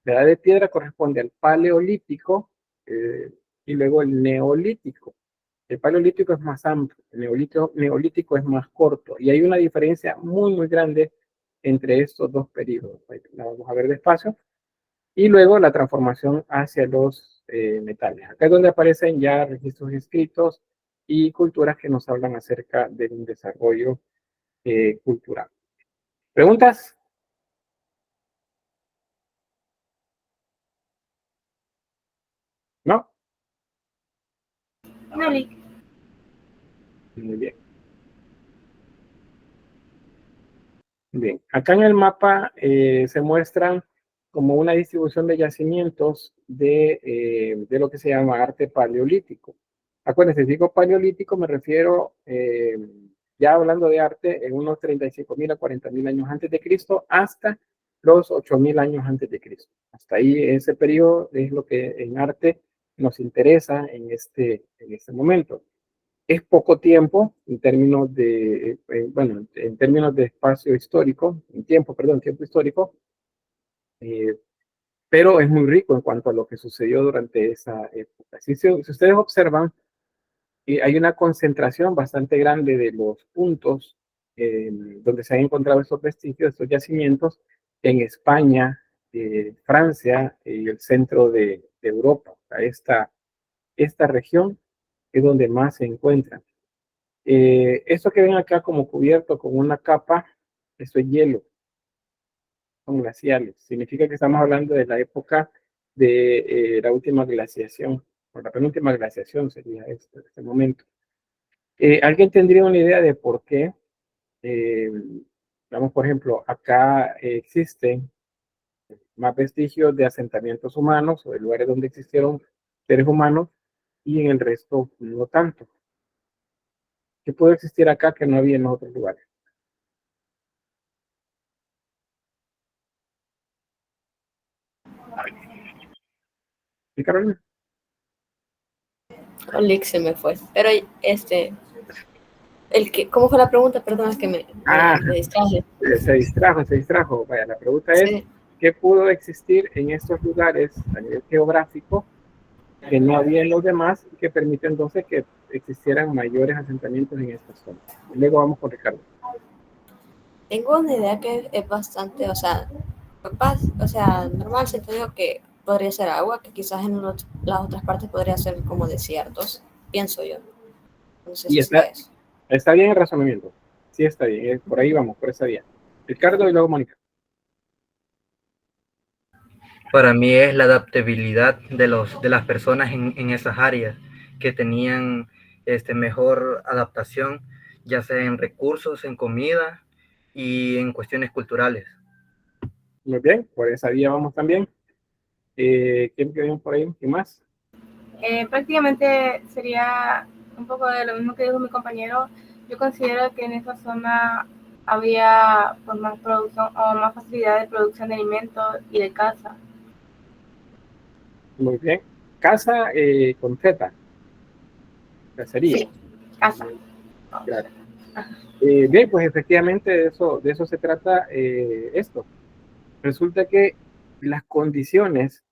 La edad de piedra corresponde al paleolítico y luego el neolítico. El paleolítico es más amplio, el neolítico es más corto y hay una diferencia muy, muy grande entre estos dos periodos. La vamos a ver despacio. Y luego la transformación hacia los metales. Acá es donde aparecen ya registros escritos y culturas que nos hablan acerca de un desarrollo cultural. ¿Preguntas? ¿No? No, Lick. Muy bien. Bien, acá en el mapa se muestran como una distribución de yacimientos de lo que se llama arte paleolítico. Acuérdense, si digo paleolítico me refiero, ya hablando de arte, en unos 35.000 a 40.000 años antes de Cristo hasta los 8.000 años antes de Cristo. Hasta ahí ese periodo es lo que en arte nos interesa en este momento. Es poco tiempo en términos de, bueno, en términos de espacio histórico, tiempo histórico, pero es muy rico en cuanto a lo que sucedió durante esa época. Si ustedes observan, hay una concentración bastante grande de los puntos donde se han encontrado estos vestigios, estos yacimientos, en España, Francia y el centro de Europa. O sea, esta región es donde más se encuentran. Esto que ven acá como cubierto con una capa, eso es hielo, son glaciales. Significa que estamos hablando de la época de la última glaciación, o la penúltima glaciación sería este momento. ¿Alguien tendría una idea de por qué? Vamos, por ejemplo, acá existen más vestigios de asentamientos humanos o de lugares donde existieron seres humanos y en el resto no tanto. ¿Qué puede existir acá que no había en los otros lugares? ¿Sí, Carolina? Lick se me fue. Pero ¿cómo fue la pregunta? Perdón, es que me distraje. Se distrajo. Vaya, la pregunta es, ¿qué pudo existir en estos lugares a nivel geográfico que no había en los demás y que permite entonces que existieran mayores asentamientos en estas zonas? Y luego vamos con Ricardo. Tengo una idea que es bastante, o sea, normal, siento yo que podría ser agua, que quizás en las otras partes podría ser como desiertos, pienso yo. No sé si está bien el razonamiento. Sí, está bien. Por ahí vamos, por esa vía. Ricardo y luego Mónica. Para mí es la adaptabilidad de las personas en esas áreas que tenían mejor adaptación, ya sea en recursos, en comida y en cuestiones culturales. Muy bien, por esa vía vamos también. ¿Quién quedó por ahí? ¿Qué más? Prácticamente sería un poco de lo mismo que dijo mi compañero. Yo considero que en esa zona había pues, más producción o más facilidad de producción de alimentos y de caza. Muy bien. Caza con Z. Cacería. Sí, caza. Claro. Bien, pues efectivamente de eso se trata esto. Resulta que las condiciones,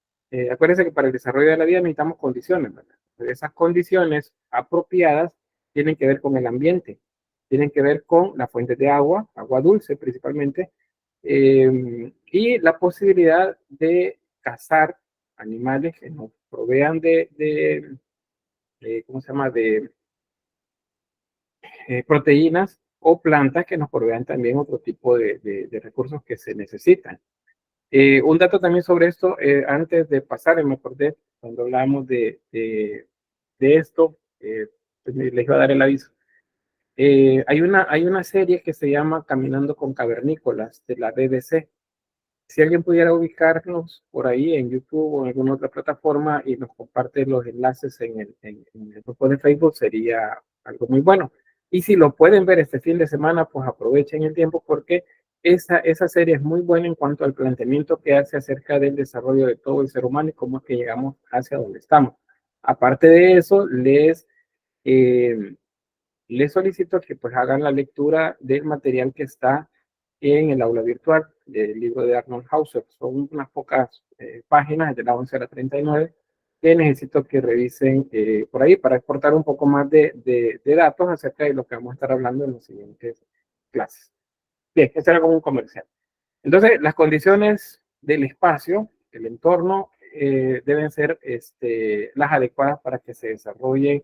acuérdense que para el desarrollo de la vida necesitamos condiciones, ¿verdad? Pero esas condiciones apropiadas tienen que ver con el ambiente, tienen que ver con las fuentes de agua, agua dulce principalmente, y la posibilidad de cazar animales que nos provean ¿cómo se llama? De proteínas o plantas que nos provean también otro tipo de recursos que se necesitan. Un dato también sobre esto, antes de pasar, me acordé cuando hablábamos de esto, pues les iba a dar el aviso. Hay una serie que se llama Caminando con Cavernícolas de la BBC. Si alguien pudiera ubicarnos por ahí en YouTube o en alguna otra plataforma y nos comparte los enlaces en el grupo de Facebook, sería algo muy bueno. Y si lo pueden ver este fin de semana, pues aprovechen el tiempo porque esa serie es muy buena en cuanto al planteamiento que hace acerca del desarrollo de todo el ser humano y cómo es que llegamos hacia donde estamos. Aparte de eso, les solicito que pues hagan la lectura del material que está en el aula virtual del libro de Arnold Hauser. Son unas pocas páginas, de la 11 a la 39, que necesito que revisen por ahí para exportar un poco más de datos acerca de lo que vamos a estar hablando en las siguientes clases. Bien, este era como un comercial. Entonces, las condiciones del espacio, el entorno, deben ser las adecuadas para que se desarrolle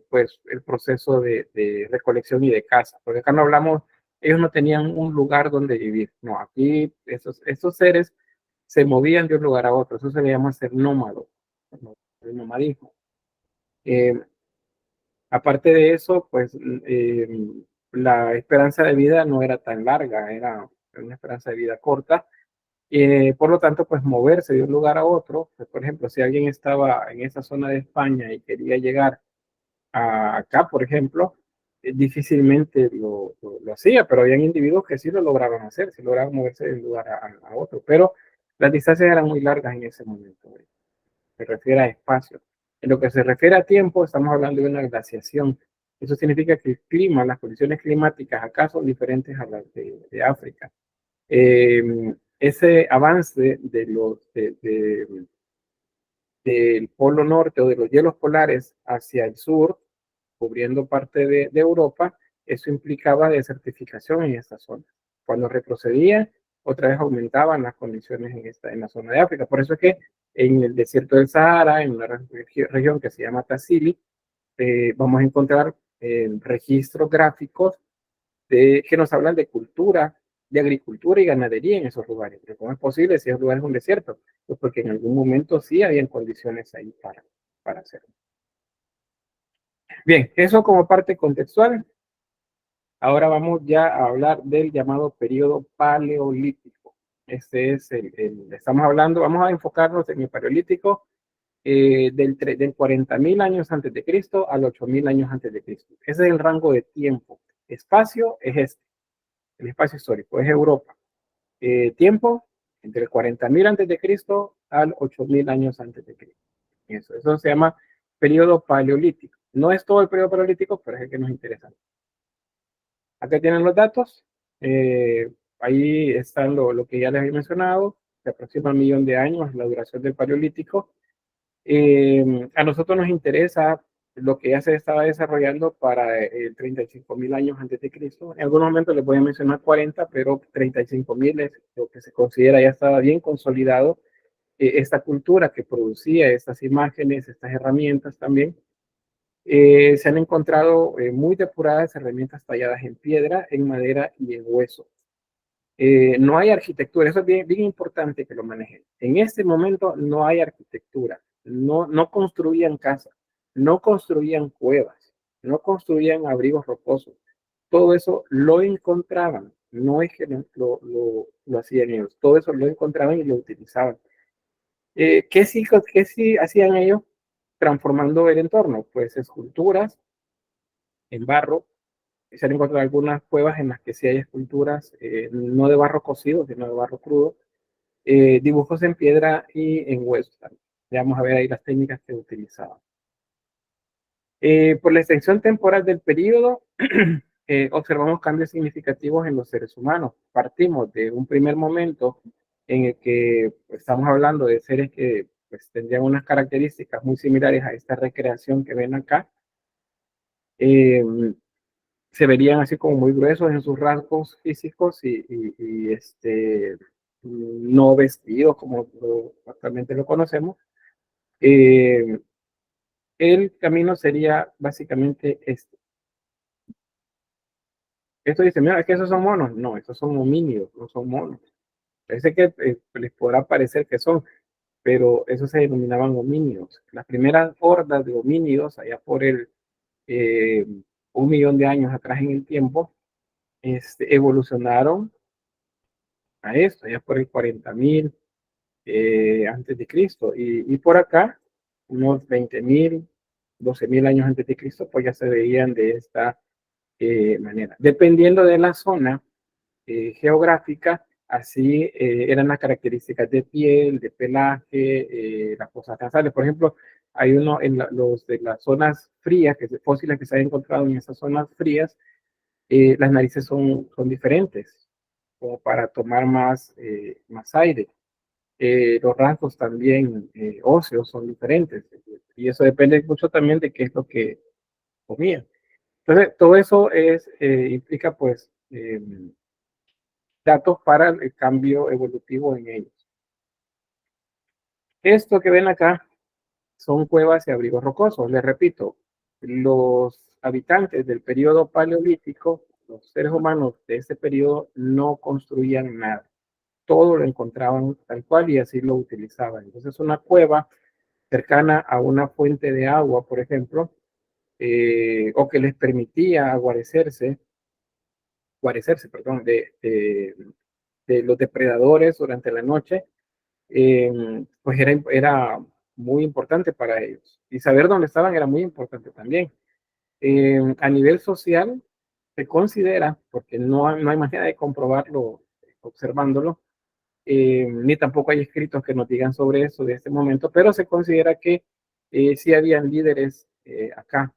pues el proceso de recolección y de caza. Porque acá no hablamos, ellos no tenían un lugar donde vivir. No, aquí esos seres se movían de un lugar a otro. Eso se le llama ser nómado, el nomadismo. Aparte de eso, pues la esperanza de vida no era tan larga, era una esperanza de vida corta. Por lo tanto, pues moverse de un lugar a otro, pues, por ejemplo, si alguien estaba en esa zona de España y quería llegar acá, por ejemplo, difícilmente lo hacía, pero habían individuos que sí lo lograban hacer, sí lograban moverse de un lugar a otro, pero las distancias eran muy largas en ese momento. Se refiere a espacio. En lo que se refiere a tiempo, estamos hablando de una glaciación. Eso significa que el clima, las condiciones climáticas acá son diferentes a las de África. Ese avance del polo norte o de los hielos polares hacia el sur, cubriendo parte de Europa, eso implicaba desertificación en esta zona. Cuando retrocedía, otra vez aumentaban las condiciones en la zona de África. Por eso es que en el desierto del Sahara, en una región que se llama Tassili, vamos a encontrar registros gráficos que nos hablan de cultura, de agricultura y ganadería en esos lugares. Pero ¿cómo es posible si esos lugares es un desierto? Pues porque en algún momento sí habían condiciones ahí para hacerlo. Bien, eso como parte contextual. Ahora vamos ya a hablar del llamado periodo paleolítico. Este es estamos hablando, vamos a enfocarnos en el paleolítico del 40.000 años antes de Cristo al 8.000 años antes de Cristo. Ese es el rango de tiempo. Espacio es el espacio histórico, es Europa. Tiempo, entre el 40.000 antes de Cristo al 8.000 años antes de Cristo. Eso se llama periodo paleolítico. No es todo el periodo paleolítico, pero es el que nos interesa. Acá tienen los datos. Ahí están lo que ya les había mencionado. Se aproxima 1 millón de años la duración del paleolítico. A nosotros nos interesa lo que ya se estaba desarrollando para 35.000 años antes de Cristo. En algunos momentos les voy a mencionar 40, pero 35.000 es lo que se considera ya estaba bien consolidado. Esta cultura que producía estas imágenes, estas herramientas también. Se han encontrado muy depuradas herramientas talladas en piedra, en madera y en hueso. No hay arquitectura, eso es bien importante que lo manejen. En este momento no hay arquitectura, no construían casas, no construían cuevas, no construían abrigos rocosos. Todo eso lo encontraban, no es que lo hacían ellos, todo eso lo encontraban y lo utilizaban. ¿Qué sí hacían ellos transformando el entorno? Pues esculturas en barro. Se han encontrado algunas cuevas en las que sí hay esculturas, no de barro cocido, sino de barro crudo, dibujos en piedra y en hueso. Ya vamos a ver ahí las técnicas que utilizaban. Por la extensión temporal del periodo, observamos cambios significativos en los seres humanos. Partimos de un primer momento en el que estamos hablando de seres que pues, tendrían unas características muy similares a esta recreación que ven acá. Se verían así como muy gruesos en sus rasgos físicos y no vestidos como actualmente lo conocemos. El camino sería básicamente este. Esto dice, mira, es que esos son monos. No, esos son homínidos, no son monos. Parece que les podrá parecer que son, pero esos se denominaban homínidos. Las primeras hordas de homínidos allá por el un millón de años atrás en el tiempo, evolucionaron a esto, ya por el 40.000 antes de Cristo. Y por acá, unos 20.000, 12.000 años antes de Cristo, pues ya se veían de esta manera. Dependiendo de la zona geográfica, así eran las características de piel, de pelaje, las cosas nasales. Por ejemplo, hay uno en los de las zonas frías, fósiles que se han encontrado en esas zonas frías, las narices son diferentes, como para tomar más aire. Los rasgos también óseos son diferentes, y eso depende mucho también de qué es lo que comían. Entonces, todo eso implica, pues, datos para el cambio evolutivo en ellos. Esto que ven acá son cuevas y abrigos rocosos. Les repito, los habitantes del periodo paleolítico, los seres humanos de ese periodo, no construían nada. Todo lo encontraban tal cual y así lo utilizaban. Entonces, una cueva cercana a una fuente de agua, por ejemplo, o que les permitía guarecerse, perdón, de los depredadores durante la noche, pues era muy importante para ellos. Y saber dónde estaban era muy importante también. A nivel social, se considera, porque no hay manera de comprobarlo observándolo, ni tampoco hay escritos que nos digan sobre eso de este momento, pero se considera que sí habían líderes acá,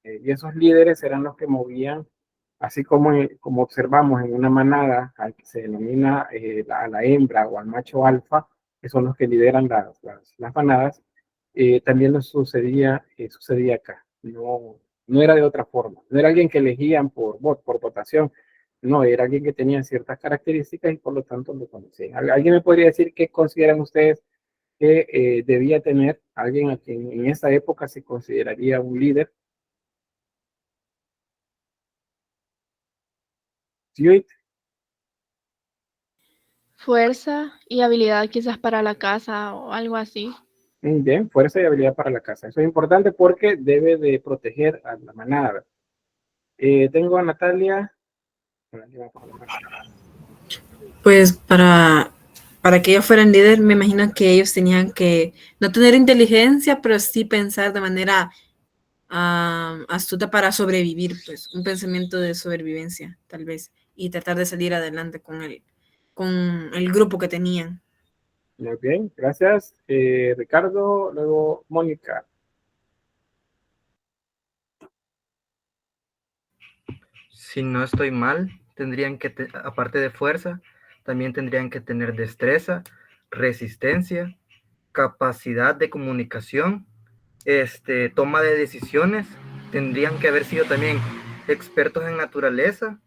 y esos líderes eran los que movían, así como observamos en una manada, al que se denomina a la hembra o al macho alfa, que son los que lideran las manadas. También nos sucedía acá. No era de otra forma. No era alguien que elegían por votación. No, era alguien que tenía ciertas características y por lo tanto lo conocían. ¿Alguien me podría decir qué consideran ustedes que debía tener alguien a quien en esa época se consideraría un líder? Sí. Fuerza y habilidad quizás para la casa o algo así. Bien, fuerza y habilidad para la casa. Eso es importante porque debe de proteger a la manada. Tengo a Natalia. Pues para que ellos fueran líder, me imagino que ellos tenían que no tener inteligencia, pero sí pensar de manera astuta para sobrevivir, pues un pensamiento de sobrevivencia, tal vez, y tratar de salir adelante con el grupo que tenían. Muy bien, gracias. Ricardo, luego Mónica. Si no estoy mal, tendrían que, aparte de fuerza, también tendrían que tener destreza, resistencia, capacidad de comunicación, toma de decisiones, tendrían que haber sido también expertos en naturaleza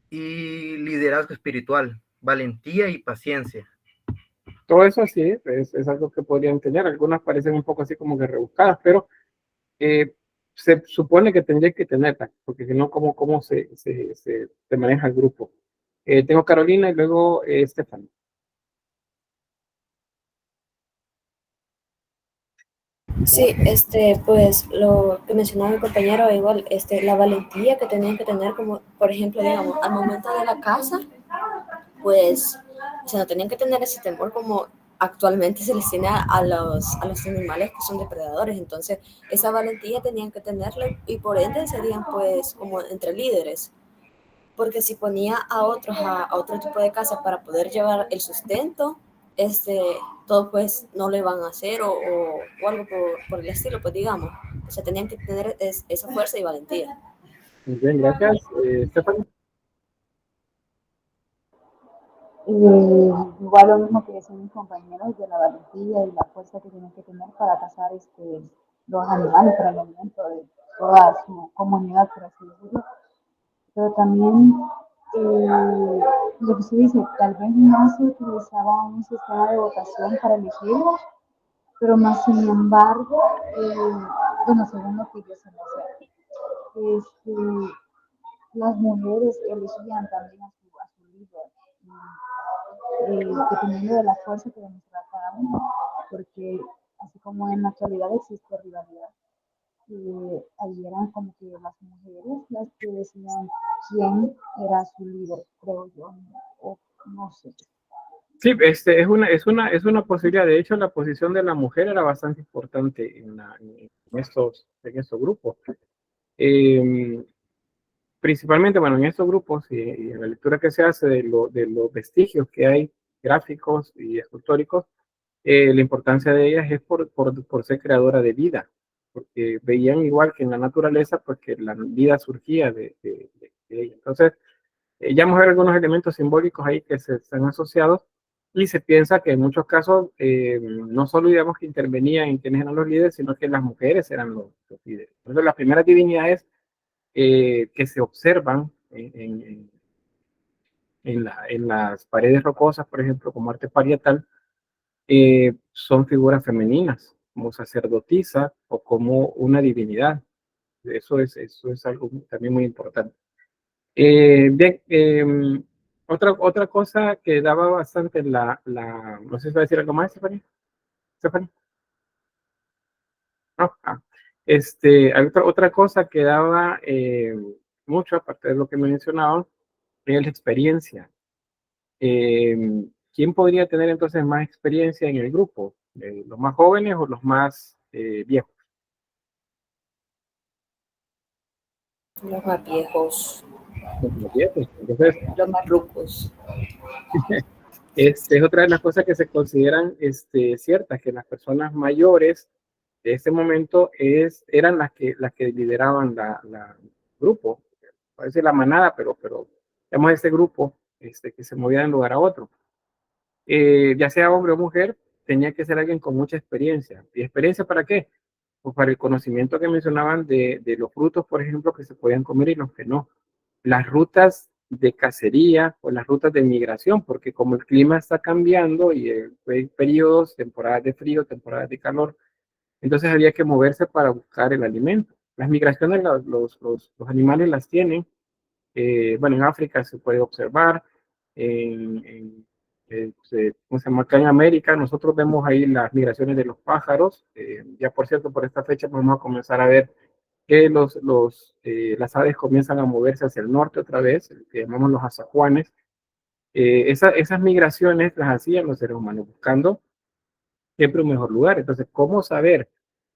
y liderazgo espiritual, valentía y paciencia. Todo eso sí, es algo que podrían tener. Algunas parecen un poco así como que rebuscadas, pero se supone que tendría que tenerla, porque si no, ¿cómo se maneja el grupo? Tengo Carolina y luego Stephanie. Sí, pues lo que mencionaba mi compañero, igual, la valentía que tenían que tener, como por ejemplo, digamos, al momento de la caza, pues, o sea, no tenían que tener ese temor como actualmente se les tiene a los animales que son depredadores. Entonces, esa valentía tenían que tenerla y por ende serían pues como entre líderes. Porque si ponía a otros a otro tipo de casa para poder llevar el sustento, todo pues no lo iban a hacer o algo por el estilo, pues digamos. O sea, tenían que tener esa fuerza y valentía. Muy bien, gracias. Stephanie. Igual lo mismo que decían mis compañeros de la valentía y la fuerza que tienen que tener para cazar los animales para el alimento de toda su comunidad, por así decirlo. Pero también lo que se dice, tal vez no se utilizaba un sistema de votación para elegirlo, pero más sin embargo, bueno, según lo que yo sé hacer, las mujeres elegían también a su líder, dependiendo de la fuerza que demostrara cada uno, porque así como en la actualidad existe rivalidad. que ahí eran como que las mujeres las que decían quién era su líder, creo yo, o no sé. Sí, es una posibilidad. De hecho, la posición de la mujer era bastante importante en estos grupos. Principalmente, bueno, en estos grupos y en la lectura que se hace de los vestigios que hay, gráficos y escultóricos, la importancia de ellas es por ser creadora de vida, porque veían igual que en la naturaleza, pues que la vida surgía de ella. Entonces, ya vamos a ver algunos elementos simbólicos ahí que se están asociados y se piensa que en muchos casos no solo digamos que intervenían en quienes eran los líderes, sino que las mujeres eran los líderes. Entonces, las primeras divinidades que se observan en las paredes rocosas, por ejemplo, como arte parietal, son figuras femeninas, como sacerdotisa o como una divinidad. Eso es algo también muy importante. Bien, otra cosa que daba bastante no sé si va a decir algo más, Stephanie. Stephanie. No, otra cosa que daba mucho, aparte de lo que me mencionaban, es la experiencia. ¿Quién podría tener entonces más experiencia en el grupo? ¿Los más jóvenes o los más viejos? Los más viejos. Los más viejos. Entonces, Los más rucos. es otra de las cosas que se consideran ciertas, que las personas mayores de ese momento eran las que lideraban el grupo. Parece la manada, pero digamos ese grupo que se movía de un lugar a otro. Ya sea hombre o mujer, tenía que ser alguien con mucha experiencia. ¿Y experiencia para qué? Pues para el conocimiento que mencionaban de los frutos, por ejemplo, que se podían comer y los que no. Las rutas de cacería o las rutas de migración, porque como el clima está cambiando y hay periodos, temporadas de frío, temporadas de calor, entonces había que moverse para buscar el alimento. Las migraciones los animales las tienen. Bueno, en África se puede observar, ¿cómo se llama? Acá en América nosotros vemos ahí las migraciones de los pájaros. Ya por cierto, por esta fecha vamos a comenzar a ver que las aves comienzan a moverse hacia el norte otra vez, que llamamos los azajuanes. Esas migraciones las hacían los seres humanos buscando siempre un mejor lugar. Entonces, ¿cómo saber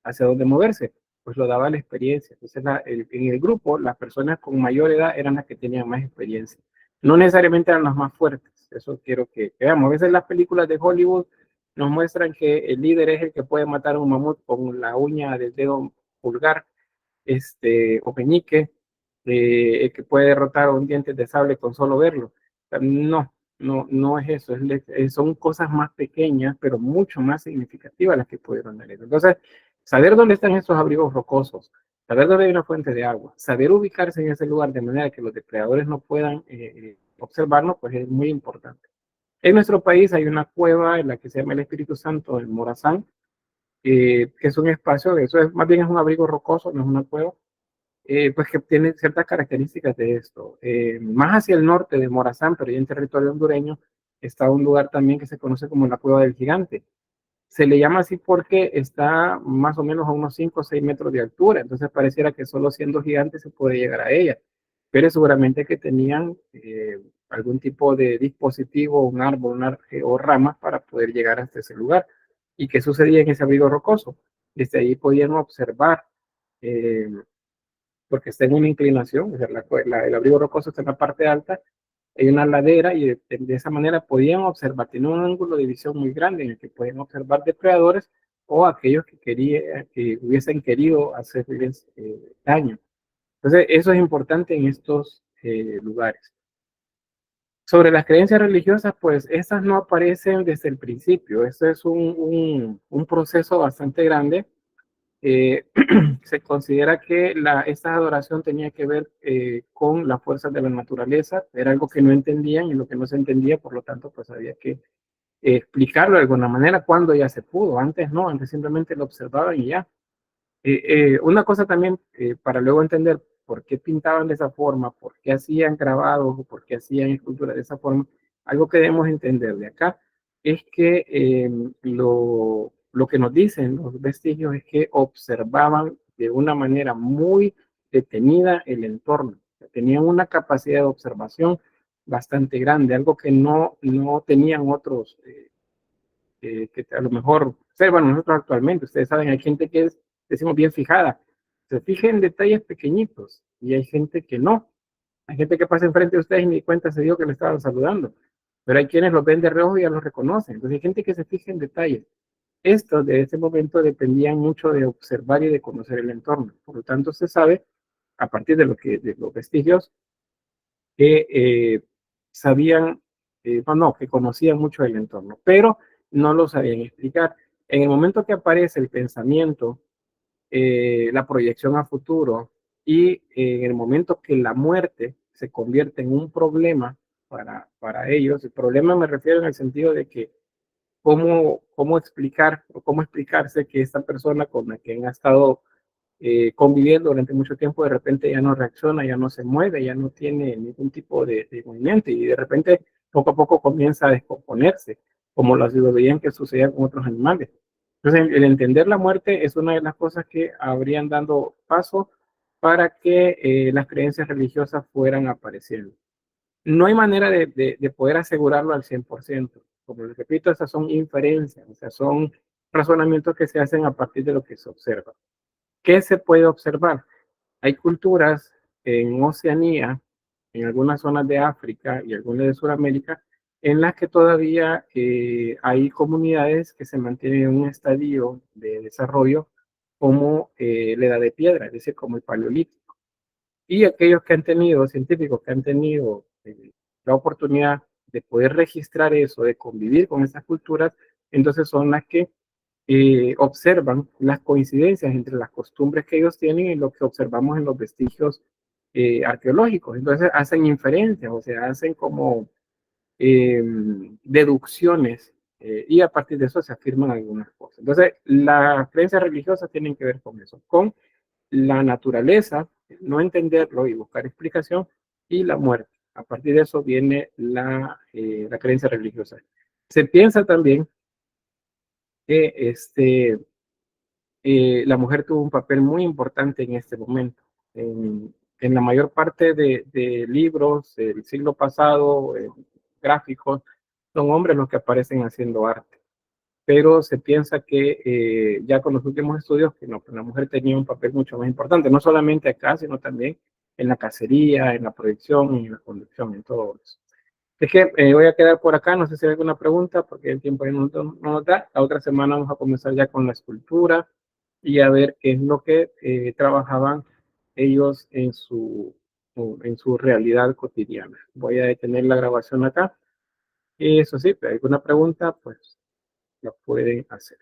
hacia dónde moverse? Pues lo daba la experiencia. Entonces, en el grupo, las personas con mayor edad eran las que tenían más experiencia. No necesariamente eran las más fuertes. Eso quiero que veamos. A veces las películas de Hollywood nos muestran que el líder es el que puede matar a un mamut con la uña del dedo pulgar, o peñique, el que puede derrotar a un diente de sable con solo verlo. No es eso, son cosas más pequeñas, pero mucho más significativas las que pudieron dar eso. Entonces, saber dónde están esos abrigos rocosos, saber dónde hay una fuente de agua, saber ubicarse en ese lugar de manera que los depredadores no puedan observarnos, pues es muy importante. En nuestro país hay una cueva en la que se llama el Espíritu Santo, en Morazán, que es un espacio, más bien es un abrigo rocoso, no es una cueva, pues que tiene ciertas características de esto. Más hacia el norte de Morazán, pero ya en territorio hondureño, está un lugar también que se conoce como la Cueva del Gigante. Se le llama así porque está más o menos a unos 5 o 6 metros de altura, entonces pareciera que solo siendo gigante se puede llegar a ella, pero seguramente que tenían algún tipo de dispositivo, un árbol, o ramas para poder llegar hasta ese lugar. ¿Y qué sucedía en ese abrigo rocoso? Desde ahí podían observar porque está en una inclinación, o sea, el abrigo rocoso está en la parte alta, hay una ladera y de esa manera podían observar, tiene un ángulo de visión muy grande en el que pueden observar depredadores o aquellos que hubiesen querido hacerles daño. Entonces, eso es importante en estos lugares. Sobre las creencias religiosas, pues esas no aparecen desde el principio. Este es un proceso bastante grande. Se considera que esta adoración tenía que ver con las fuerzas de la naturaleza, era algo que no entendían y lo que no se entendía, por lo tanto, pues había que explicarlo de alguna manera cuando ya se pudo. Antes no, antes simplemente lo observaban y ya. Una cosa también para luego entender por qué pintaban de esa forma, por qué hacían grabados o por qué hacían esculturas de esa forma, algo que debemos entender de acá es que lo que nos dicen los vestigios es que observaban de una manera muy detenida el entorno. Tenían una capacidad de observación bastante grande, algo que no tenían otros, que a lo mejor observan nosotros actualmente. Ustedes saben, hay gente que es, decimos, bien fijada. Se fija en detalles pequeñitos y hay gente que no. Hay gente que pasa enfrente de ustedes y ni cuenta se dio que le estaban saludando. Pero hay quienes los ven de reojo y ya los reconocen. Entonces hay gente que se fija en detalles. Estos de ese momento dependían mucho de observar y de conocer el entorno. Por lo tanto, se sabe, a partir de los vestigios, que sabían, que conocían mucho el entorno, pero no lo sabían explicar. En el momento que aparece el pensamiento, la proyección a futuro, y en el momento que la muerte se convierte en un problema para ellos, el problema me refiero en el sentido de que cómo explicar o cómo explicarse que esta persona con la que han estado conviviendo durante mucho tiempo, de repente ya no reacciona, ya no se mueve, ya no tiene ningún tipo de movimiento, y de repente poco a poco comienza a descomponerse, como lo veían que sucedía con otros animales. Entonces, el entender la muerte es una de las cosas que habrían dado paso para que las creencias religiosas fueran apareciendo. No hay manera de poder asegurarlo al 100%. Como les repito, esas son inferencias, o sea, son razonamientos que se hacen a partir de lo que se observa. ¿Qué se puede observar? Hay culturas en Oceanía, en algunas zonas de África y algunas de Sudamérica, en las que todavía hay comunidades que se mantienen en un estadio de desarrollo como la edad de piedra, es decir, como el paleolítico. Y aquellos que han tenido, científicos que han tenido la oportunidad de poder registrar eso, de convivir con esas culturas, entonces son las que observan las coincidencias entre las costumbres que ellos tienen y lo que observamos en los vestigios arqueológicos. Entonces hacen inferencias, o sea, hacen como deducciones, y a partir de eso se afirman algunas cosas. Entonces, las creencias religiosas tienen que ver con eso, con la naturaleza, no entenderlo y buscar explicación, y la muerte. A partir de eso viene la creencia religiosa. Se piensa también que la mujer tuvo un papel muy importante en este momento. En la mayor parte de libros del siglo pasado, gráficos, son hombres los que aparecen haciendo arte. Pero se piensa que ya con los últimos estudios, que no, la mujer tenía un papel mucho más importante, no solamente acá, sino también en la cacería, en la proyección y en la conducción, en todo eso. Es que voy a quedar por acá, no sé si hay alguna pregunta, porque el tiempo ya no nos da. La otra semana vamos a comenzar ya con la escultura y a ver qué es lo que trabajaban ellos en su realidad cotidiana. Voy a detener la grabación acá. Y eso sí, si hay alguna pregunta, pues la pueden hacer.